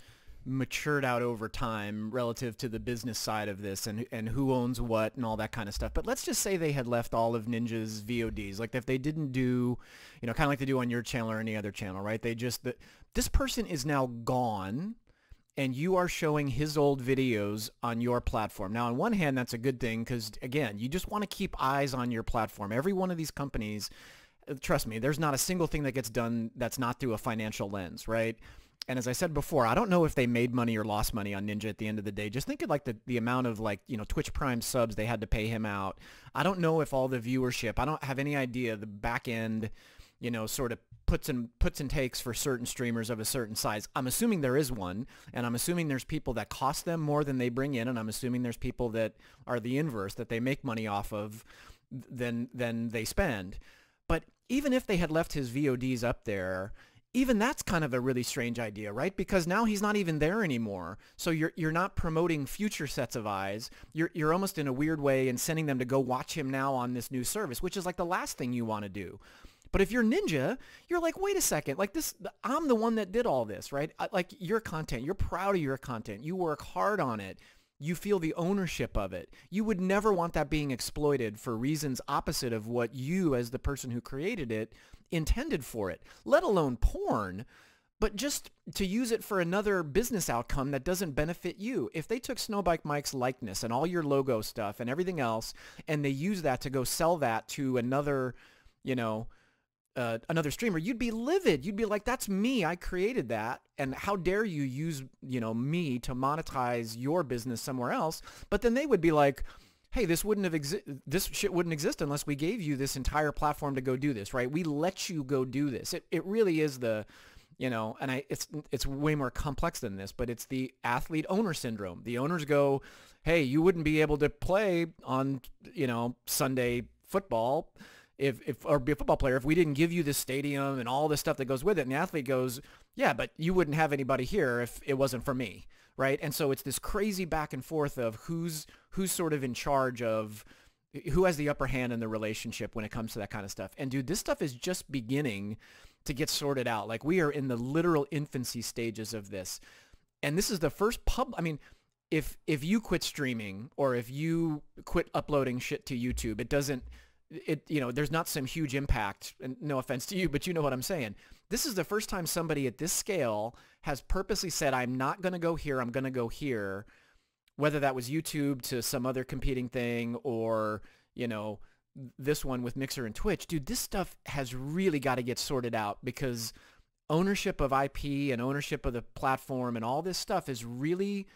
matured out over time relative to the business side of this and who owns what and all that kind of stuff. But let's just say they had left all of Ninja's VODs, like if they didn't do, you know, kind of like they do on your channel or any other channel, right? They just, this person is now gone and you are showing his old videos on your platform. Now, on one hand, that's a good thing because, again, you just want to keep eyes on your platform. Every one of these companies, trust me, there's not a single thing that gets done that's not through a financial lens, right? And as I said before, I don't know if they made money or lost money on Ninja at the end of the day. Just think of like the amount of like, you know, Twitch Prime subs they had to pay him out. I don't know if all the viewership, I don't have any idea the back end, you know, sort of puts and takes for certain streamers of a certain size. I'm assuming there is one, and I'm assuming there's people that cost them more than they bring in, and I'm assuming there's people that are the inverse, that they make money off of than they spend. But even if they had left his VODs up there, even that's kind of a really strange idea, right? Because now he's not even there anymore. So you're not promoting future sets of eyes. You're almost in a weird way and sending them to go watch him now on this new service, which is like the last thing you want to do. But if you're Ninja, you're like, wait a second, like this, I'm the one that did all this, right? Like your content, you're proud of your content. You work hard on it. You feel the ownership of it. You would never want that being exploited for reasons opposite of what you, as the person who created it, intended for it, let alone porn, but just to use it for another business outcome that doesn't benefit you. If they took SnowBikeMike's likeness and all your logo stuff and everything else, and they use that to go sell that to another, you know, another streamer, you'd be livid. You'd be like, that's me. I created that. And how dare you use, you know, me to monetize your business somewhere else? But then they would be like, hey, this shit wouldn't exist unless we gave you this entire platform to go do this, right? We let you go do this. It really is the you know, and it's way more complex than this, but it's the athlete owner syndrome. The owners go, hey, you wouldn't be able to play on, you know, Sunday football or be a football player if we didn't give you the stadium and all the stuff that goes with it. And the athlete goes, yeah, but you wouldn't have anybody here if it wasn't for me, right? And so it's this crazy back and forth of who's sort of in charge of, who has the upper hand in the relationship when it comes to that kind of stuff. And dude, this stuff is just beginning to get sorted out. Like, we are in the literal infancy stages of this. And this is the first I mean, if you quit streaming or if you quit uploading shit to YouTube, you know, there's not some huge impact, and no offense to you, but you know what I'm saying. This is the first time somebody at this scale has purposely said, I'm not going to go here, I'm going to go here, whether that was YouTube to some other competing thing or, you know, this one with Mixer and Twitch. Dude, this stuff has really got to get sorted out, because ownership of IP and ownership of the platform and all this stuff is really,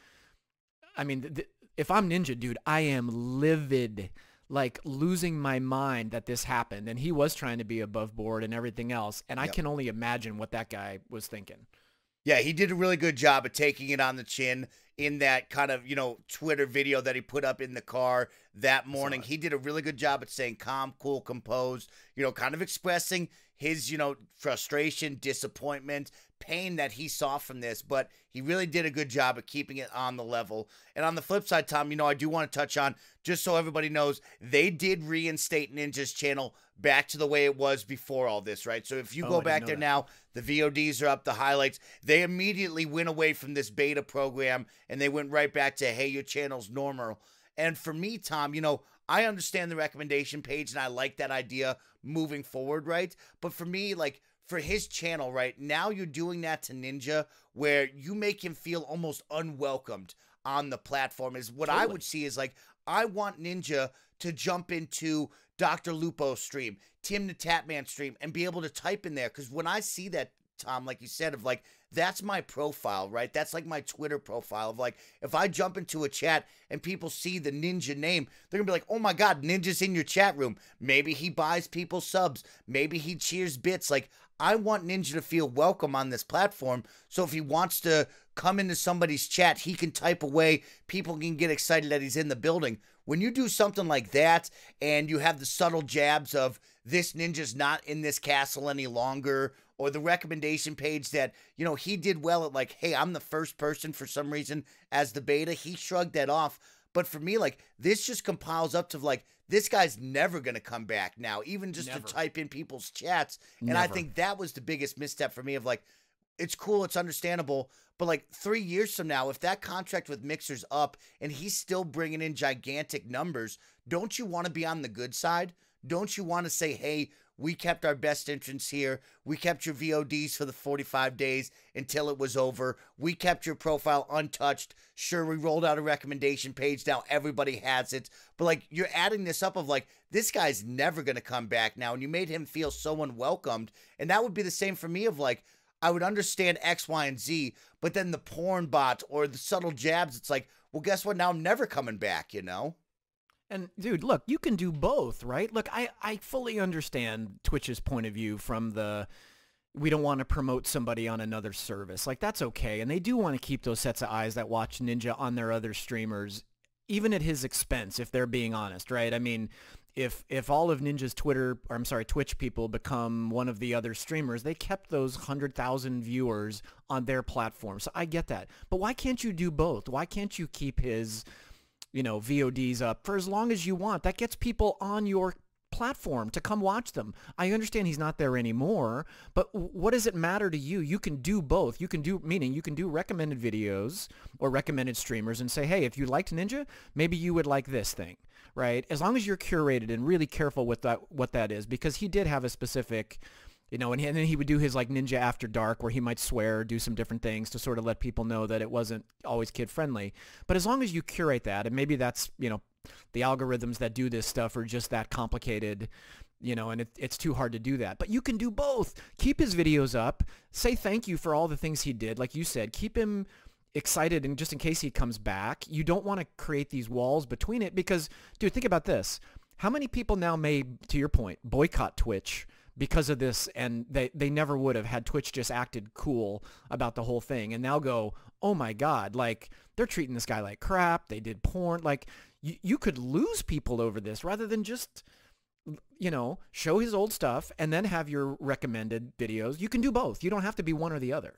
I mean, if I'm Ninja, dude, I am livid, like losing my mind that this happened. And he was trying to be above board and everything else. And I can only imagine what that guy was thinking. Yeah, he did a really good job of taking it on the chin in that kind of, you know, Twitter video that he put up in the car that morning. He did a really good job at staying calm, cool, composed, you know, kind of expressing his, you know, frustration, disappointment, pain that he saw from this, but he really did a good job of keeping it on the level. And on the flip side, Tom, you know, I do want to touch on, just so everybody knows, they did reinstate Ninja's channel back to the way it was before all this, right? So if you go back there now, the VODs are up, the highlights, they immediately went away from this beta program and they went right back to, hey, your channel's normal. And for me, Tom, you know, I understand the recommendation page and I like that idea moving forward, right? But for me, like, for his channel, right, now you're doing that to Ninja where you make him feel almost unwelcomed on the platform. Is what I would see is, like, I want Ninja to jump into Dr. Lupo's stream, Tim the Tatman stream, and be able to type in there. Because when I see that, Tom, like you said, of like, that's my profile, right? That's like my Twitter profile of like, if I jump into a chat and people see the Ninja name, they're gonna be like, oh my God, Ninja's in your chat room. Maybe he buys people subs. Maybe he cheers bits. Like, I want Ninja to feel welcome on this platform. So if he wants to come into somebody's chat, he can type away. People can get excited that he's in the building. When you do something like that and you have the subtle jabs of this Ninja's not in this castle any longer, or the recommendation page that, you know, he did well at like, hey, I'm the first person for some reason as the beta, he shrugged that off. But for me, like, this just compiles up to like, this guy's never going to come back now, even just to type in people's chats. And I think that was the biggest misstep for me of like, it's cool, it's understandable, but like 3 years from now, if that contract with Mixer's up and he's still bringing in gigantic numbers, don't you want to be on the good side? Don't you want to say, hey, we kept our best entrance here. We kept your VODs for the 45 days until it was over. We kept your profile untouched. Sure, we rolled out a recommendation page. Now everybody has it. But like, you're adding this up of like, this guy's never going to come back now. And you made him feel so unwelcomed. And that would be the same for me of like, I would understand X, Y, and Z, but then the porn bot or the subtle jabs, it's like, well, guess what? Now I'm never coming back, you know? And dude, look, you can do both, right? Look, I fully understand Twitch's point of view from the, we don't want to promote somebody on another service. Like, that's okay. And they do want to keep those sets of eyes that watch Ninja on their other streamers, even at his expense, if they're being honest, right? I mean, if all of Ninja's Twitch people become one of the other streamers, they kept those 100,000 viewers on their platform. So I get that. But why can't you do both? Why can't you keep his, you know, VODs up for as long as you want? That gets people on your platform to come watch them. I understand he's not there anymore, but what does it matter to you? You can do both. You can do, meaning you can do recommended videos or recommended streamers and say, hey, if you liked Ninja, maybe you would like this thing, right? As long as you're curated and really careful with that, what that is, because he did have a specific, you know, and then he would do his like Ninja After Dark where he might swear or do some different things to sort of let people know that it wasn't always kid friendly. But as long as you curate that, and maybe that's, you know, the algorithms that do this stuff are just that complicated, you know, and it's too hard to do that. But you can do both. Keep his videos up. Say thank you for all the things he did. Like you said, keep him excited, and just in case he comes back, you don't want to create these walls between it because, dude, think about this. How many people now may, to your point, boycott Twitch because of this, and they never would have had Twitch just acted cool about the whole thing, and now go, oh my God, like they're treating this guy like crap. They did porn. Like you could lose people over this rather than just, you know, show his old stuff and then have your recommended videos. You can do both. You don't have to be one or the other.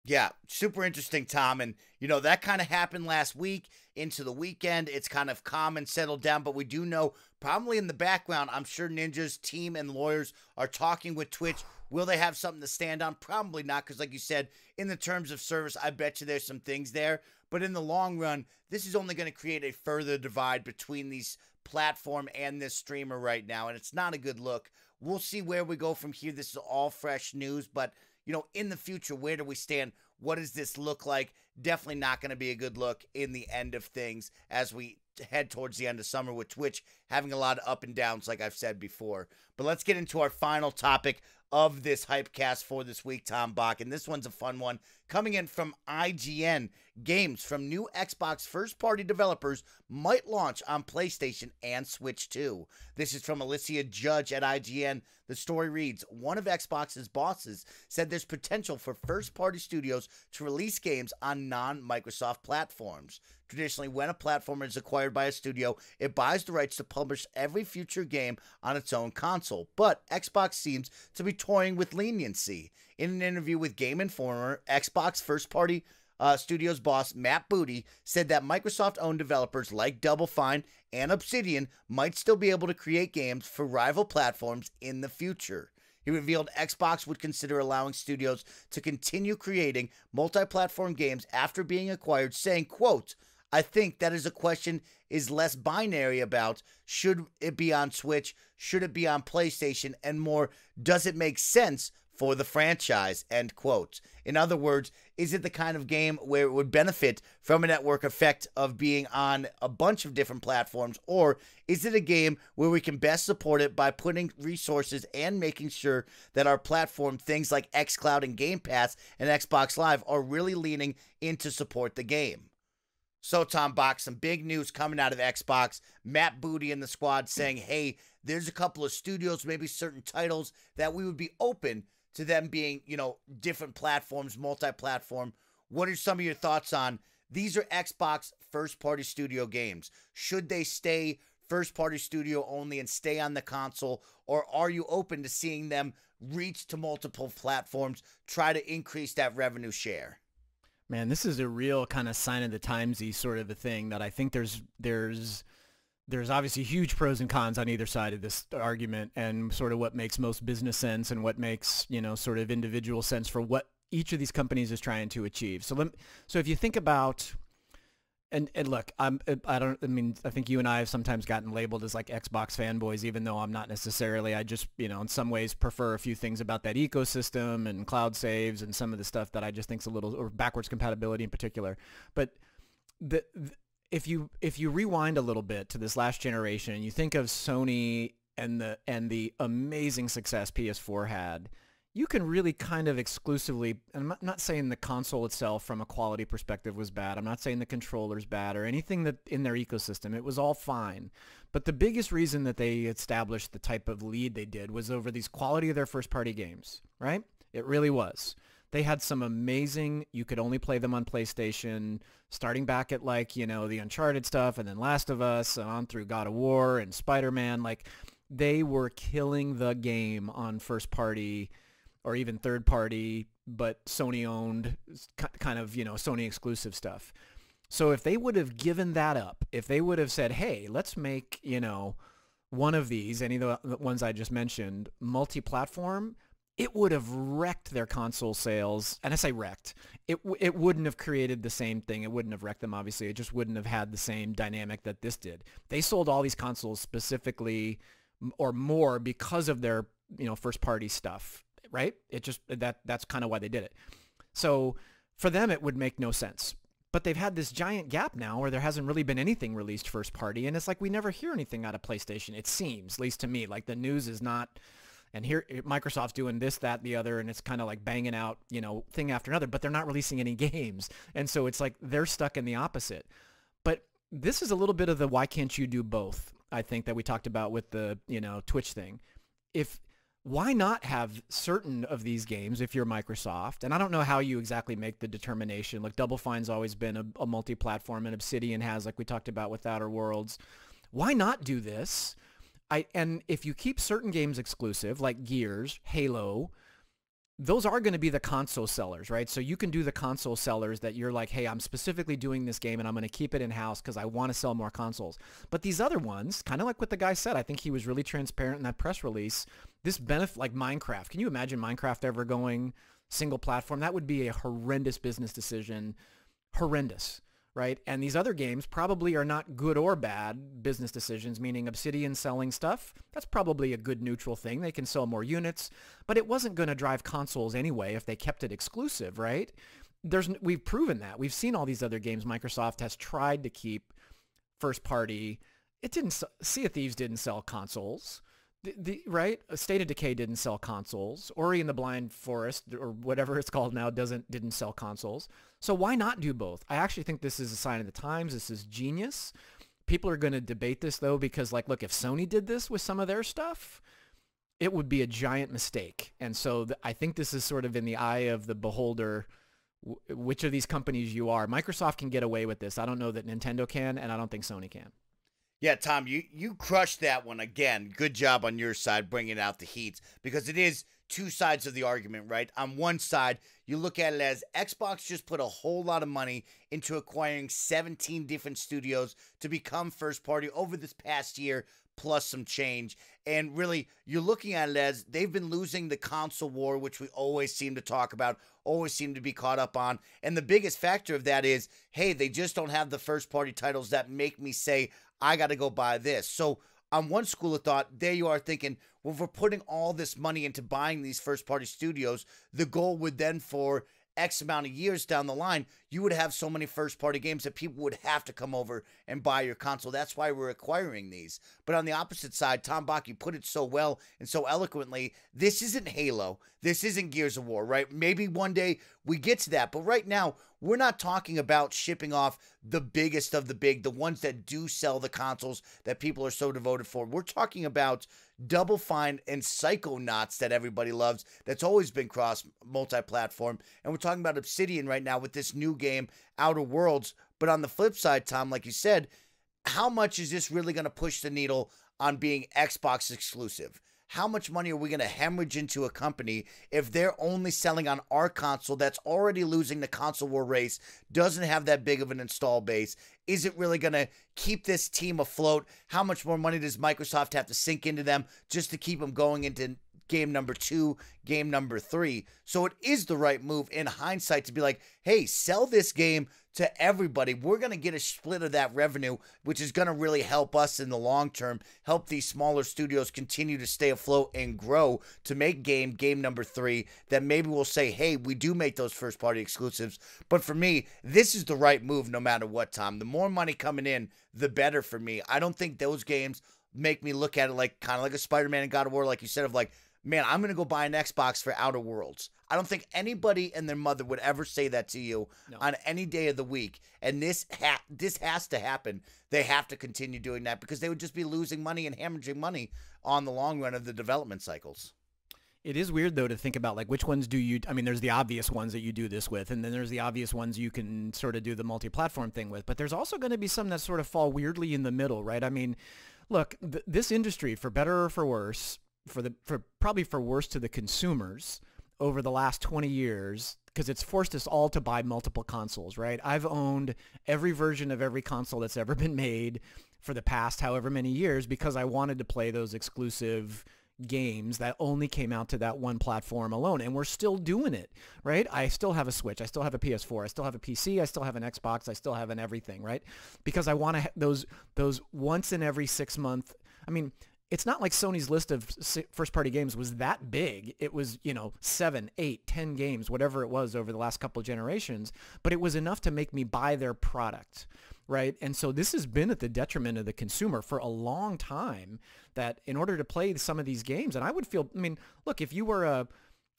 Yeah, super interesting, Tom. And, you know, that kind of happened last week into the weekend. It's kind of calm and settled down, but we do know probably in the background, I'm sure Ninja's team and lawyers are talking with Twitch. Will they have something to stand on? Probably not, because like you said, in the terms of service, I bet you there's some things there. But in the long run, this is only going to create a further divide between these platform and this streamer right now, and it's not a good look. We'll see where we go from here. This is all fresh news, but you know, in the future, where do we stand? What does this look like? Definitely not going to be a good look in the end of things as we head towards the end of summer with Twitch having a lot of up and downs, like I've said before. But let's get into our final topic of this HypeCast for this week, Tom Bach. And this one's a fun one. Coming in from IGN, games from new Xbox first-party developers might launch on PlayStation and Switch too. This is from Alicia Judge at IGN. The story reads, one of Xbox's bosses said there's potential for first-party studios to release games on non-Microsoft platforms. Traditionally, when a platform is acquired by a studio, it buys the rights to publish every future game on its own console. But Xbox seems to be toying with leniency. In an interview with Game Informer, Xbox first-party Studios boss Matt Booty said that Microsoft-owned developers like Double Fine and Obsidian might still be able to create games for rival platforms in the future. He revealed Xbox would consider allowing studios to continue creating multi-platform games after being acquired, saying, quote, I think that is a question is less binary about should it be on Switch, should it be on PlayStation, and more, does it make sense for the franchise, end quote. In other words, is it the kind of game where it would benefit from a network effect of being on a bunch of different platforms, or is it a game where we can best support it by putting resources and making sure that our platform, things like xCloud and Game Pass and Xbox Live, are really leaning in to support the game? So, Tom Bach, some big news coming out of Xbox. Matt Booty and the squad saying, hey, there's a couple of studios, maybe certain titles that we would be open to them being, you know, different platforms, multi-platform. What are some of your thoughts on these are Xbox first-party studio games? Should they stay first-party studio only and stay on the console, or are you open to seeing them reach to multiple platforms, try to increase that revenue share? Man, this is a real kind of sign of the timesy sort of a thing that I think there's obviously huge pros and cons on either side of this argument, and sort of what makes most business sense and what makes, you know, sort of individual sense for what each of these companies is trying to achieve. So if you think about, and look, I think you and I have sometimes gotten labeled as like Xbox fanboys, even though I'm not necessarily. I just, you know, in some ways prefer a few things about that ecosystem and cloud saves and some of the stuff that I just think's a little, or backwards compatibility in particular. But if you rewind a little bit to this last generation and you think of Sony and the amazing success PS4 had, you can really kind of exclusively, and I'm not saying the console itself from a quality perspective was bad. I'm not saying the controller's bad or anything that in their ecosystem. It was all fine. But the biggest reason that they established the type of lead they did was over these quality of their first-party games, right? It really was. They had some amazing, you could only play them on PlayStation, starting back at like, you know, the Uncharted stuff and then Last of Us on through God of War and Spider-Man. Like, they were killing the game on first-party or even third-party, but Sony-owned, kind of, you know, Sony-exclusive stuff. So if they would have given that up, if they would have said, hey, let's make, you know, one of these, any of the ones I just mentioned, multi-platform, it would have wrecked their console sales. And I say wrecked. It wouldn't have created the same thing. It wouldn't have wrecked them, obviously. It just wouldn't have had the same dynamic that this did. They sold all these consoles specifically or more because of their, you know, first-party stuff, right? It just, that's kind of why they did it. So for them, it would make no sense. But they've had this giant gap now where there hasn't really been anything released first-party, and it's like we never hear anything out of PlayStation, it seems, at least to me. Like, the news is not... And here, Microsoft's doing this, that, the other, and it's kind of like banging out, you know, thing after another, but they're not releasing any games. And so it's like they're stuck in the opposite. But this is a little bit of the why can't you do both, I think, that we talked about with the, you know, Twitch thing. If why not have certain of these games if you're Microsoft? And I don't know how you exactly make the determination. Like Double Fine's always been a multi-platform, and Obsidian has, like we talked about with Outer Worlds. Why not do this? And if you keep certain games exclusive, like Gears, Halo, those are going to be the console sellers, right? So you can do the console sellers that you're like, hey, I'm specifically doing this game and I'm going to keep it in-house because I want to sell more consoles. But these other ones, kind of like what the guy said, I think he was really transparent in that press release. This benefit, like Minecraft. Can you imagine Minecraft ever going single platform? That would be a horrendous business decision. Horrendous. Right? And these other games probably are not good or bad business decisions, meaning Obsidian selling stuff. That's probably a good neutral thing. They can sell more units, but it wasn't going to drive consoles anyway if they kept it exclusive, right? We've proven that. We've seen all these other games Microsoft has tried to keep first party. Sea of Thieves didn't sell consoles. Right? State of Decay didn't sell consoles. Ori and the Blind Forest, or whatever it's called now, didn't sell consoles. So why not do both? I actually think this is a sign of the times. This is genius. People are going to debate this, though, because, like, look, if Sony did this with some of their stuff, it would be a giant mistake. And so I think this is sort of in the eye of the beholder, which of these companies you are. Microsoft can get away with this. I don't know that Nintendo can, and I don't think Sony can. Yeah, Tom, you crushed that one again. Good job on your side bringing out the heat, because it is two sides of the argument, right? On one side, you look at it as Xbox just put a whole lot of money into acquiring 17 different studios to become first party over this past year, plus some change. And really, you're looking at it as they've been losing the console war, which we always seem to talk about, always seem to be caught up on. And the biggest factor of that is, hey, they just don't have the first party titles that make me say, I got to go buy this. So on one school of thought, there you are thinking, well, if we're putting all this money into buying these first-party studios, the goal would then for X amount of years down the line, you would have so many first-party games that people would have to come over and buy your console. That's why we're acquiring these. But on the opposite side, Tom Bakke put it so well and so eloquently, this isn't Halo. This isn't Gears of War, right? Maybe one day we get to that. But right now, we're not talking about shipping off the biggest of the big, the ones that do sell the consoles that people are so devoted for. We're talking about Double Fine and Psychonauts that everybody loves. That's always been cross multi-platform. And we're talking about Obsidian right now with this new game, Outer Worlds. But on the flip side, Tom, like you said, how much is this really going to push the needle on being Xbox exclusive? How much money are we going to hemorrhage into a company if they're only selling on our console that's already losing the console war race, doesn't have that big of an install base? Is it really going to keep this team afloat? How much more money does Microsoft have to sink into them just to keep them going into game number 2, game number 3? So it is the right move in hindsight to be like, hey, sell this game to everybody. We're going to get a split of that revenue, which is going to really help us in the long term, help these smaller studios continue to stay afloat and grow to make game number 3 that maybe we'll say, hey, we do make those first party exclusives. But for me, this is the right move no matter what, Tom. The more money coming in, the better for me. I don't think those games make me look at it like kind of like a Spider-Man and God of War, like you said, of like, man, I'm going to go buy an Xbox for Outer Worlds. I don't think anybody and their mother would ever say that to you on any day of the week. And this has to happen. They have to continue doing that because they would just be losing money and hemorrhaging money on the long run of the development cycles. It is weird, though, to think about, like, which ones do you, I mean, there's the obvious ones that you do this with, and then there's the obvious ones you can sort of do the multi-platform thing with, but there's also going to be some that sort of fall weirdly in the middle, right? I mean, look, this industry, for better or for worse, probably for worse to the consumers over the last 20 years, because it's forced us all to buy multiple consoles, right? I've owned every version of every console that's ever been made for the past however many years because I wanted to play those exclusive games that only came out to that one platform alone, and we're still doing it, right? I still have a Switch, I still have a PS4, I still have a PC, I still have an Xbox, I still have an everything, right? Because I want to those once in every 6 month. I mean, it's not like Sony's list of first-party games was that big. It was, 7, 8, 10 games, whatever it was over the last couple of generations, but it was enough to make me buy their product, right? And so this has been at the detriment of the consumer for a long time, that in order to play some of these games, and I would feel, I mean, look, if you were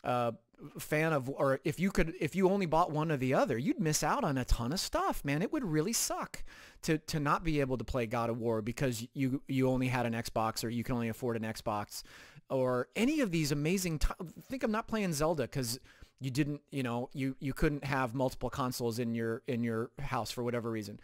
a fan of, or if you only bought one or the other, you'd miss out on a ton of stuff, man. It would really suck to not be able to play God of War because you only had an Xbox or you can only afford an Xbox or any of these amazing think I'm not playing Zelda because you didn't, you couldn't have multiple consoles in your house for whatever reason.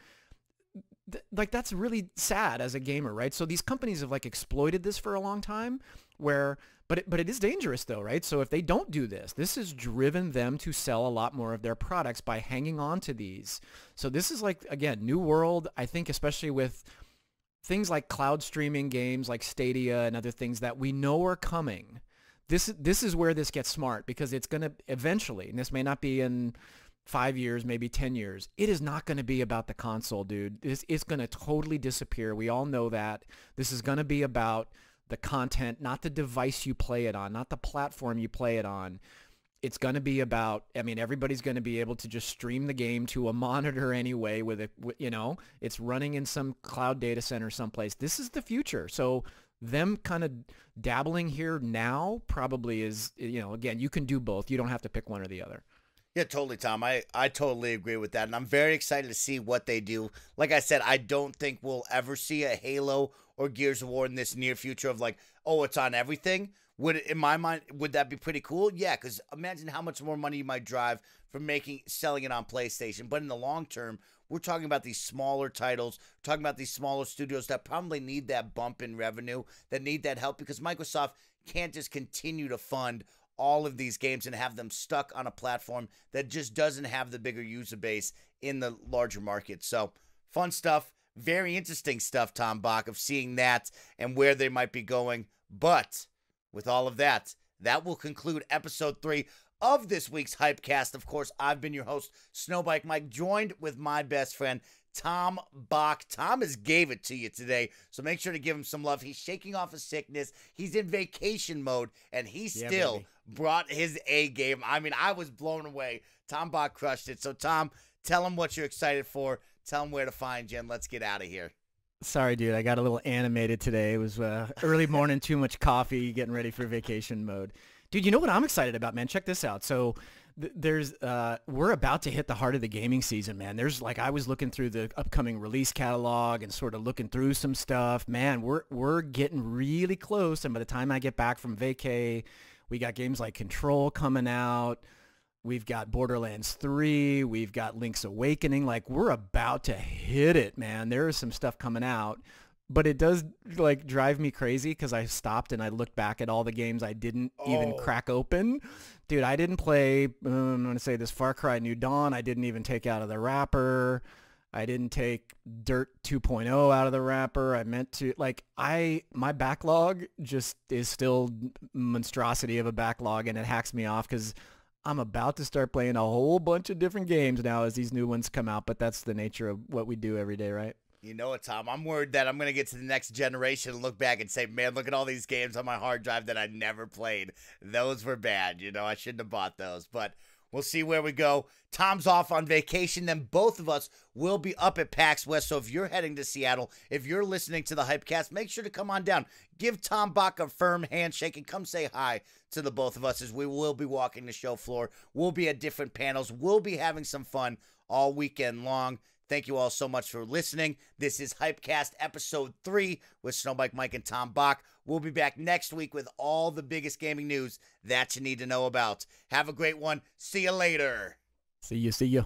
Like, that's really sad as a gamer, right? So these companies have like exploited this for a long time but it is dangerous though, right? So if they don't do this, this has driven them to sell a lot more of their products by hanging on to these. So this is like, again, new world, I think, especially with things like cloud streaming games like Stadia and other things that we know are coming. This is where this gets smart, because it's going to eventually, and this may not be in 5 years, maybe 10 years, it is not going to be about the console, dude. It's going to totally disappear. We all know that. This is going to be about the content, not the device you play it on, not the platform you play it on. It's going to be about, I mean, everybody's going to be able to just stream the game to a monitor anyway it's running in some cloud data center someplace. This is the future. So them kind of dabbling here now probably is, again, you can do both. You don't have to pick one or the other. Yeah, totally, Tom. I totally agree with that, and I'm very excited to see what they do. Like I said, I don't think we'll ever see a Halo or Gears of War in this near future of like, oh, it's on everything. In my mind, would that be pretty cool? Yeah, because imagine how much more money you might drive from selling it on PlayStation. But in the long term, we're talking about these smaller titles, we're talking about these smaller studios that probably need that bump in revenue, that need that help, because Microsoft can't just continue to fund all of these games and have them stuck on a platform that just doesn't have the bigger user base in the larger market. So fun stuff, very interesting stuff, Tom Bach, of seeing that and where they might be going. But with all of that, that will conclude episode 3 of this week's HypeCast. Of course, I've been your host, SnowBikeMike, joined with my best friend, Tom Bach. Tom gave it to you today, so make sure to give him some love. He's shaking off his sickness. He's in vacation mode, and he still brought his A game. I mean, I was blown away. Tom Bach crushed it. So, Tom, tell him what you're excited for. Tell him where to find you, and let's get out of here. Sorry, dude. I got a little animated today. It was early morning, too much coffee, getting ready for vacation mode. Dude, you know what I'm excited about, man? Check this out. So we're about to hit the heart of the gaming season, man. I was looking through the upcoming release catalog and sort of looking through some stuff. Man, we're getting really close. And by the time I get back from vacay, we got games like Control coming out. We've got Borderlands 3. We've got Link's Awakening. Like, we're about to hit it, man. There is some stuff coming out. But it does, like, drive me crazy because I stopped and I looked back at all the games I didn't even crack open. Dude, I didn't play, I'm going to say this, Far Cry New Dawn. I didn't even take out of the wrapper. I didn't take Dirt 2.0 out of the wrapper. I meant to, like, my backlog just is still monstrosity of a backlog, and it hacks me off because I'm about to start playing a whole bunch of different games now as these new ones come out, but that's the nature of what we do every day, right? You know what, Tom? I'm worried that I'm going to get to the next generation and look back and say, man, look at all these games on my hard drive that I never played. Those were bad. I shouldn't have bought those, but we'll see where we go. Tom's off on vacation. Then both of us will be up at PAX West. So if you're heading to Seattle, if you're listening to the HypeCast, make sure to come on down. Give Tom Bach a firm handshake and come say hi to the both of us, as we will be walking the show floor. We'll be at different panels. We'll be having some fun all weekend long. Thank you all so much for listening. This is HypeCast episode 3 with SnowBikeMike and Tom Bach. We'll be back next week with all the biggest gaming news that you need to know about. Have a great one. See you later. See you.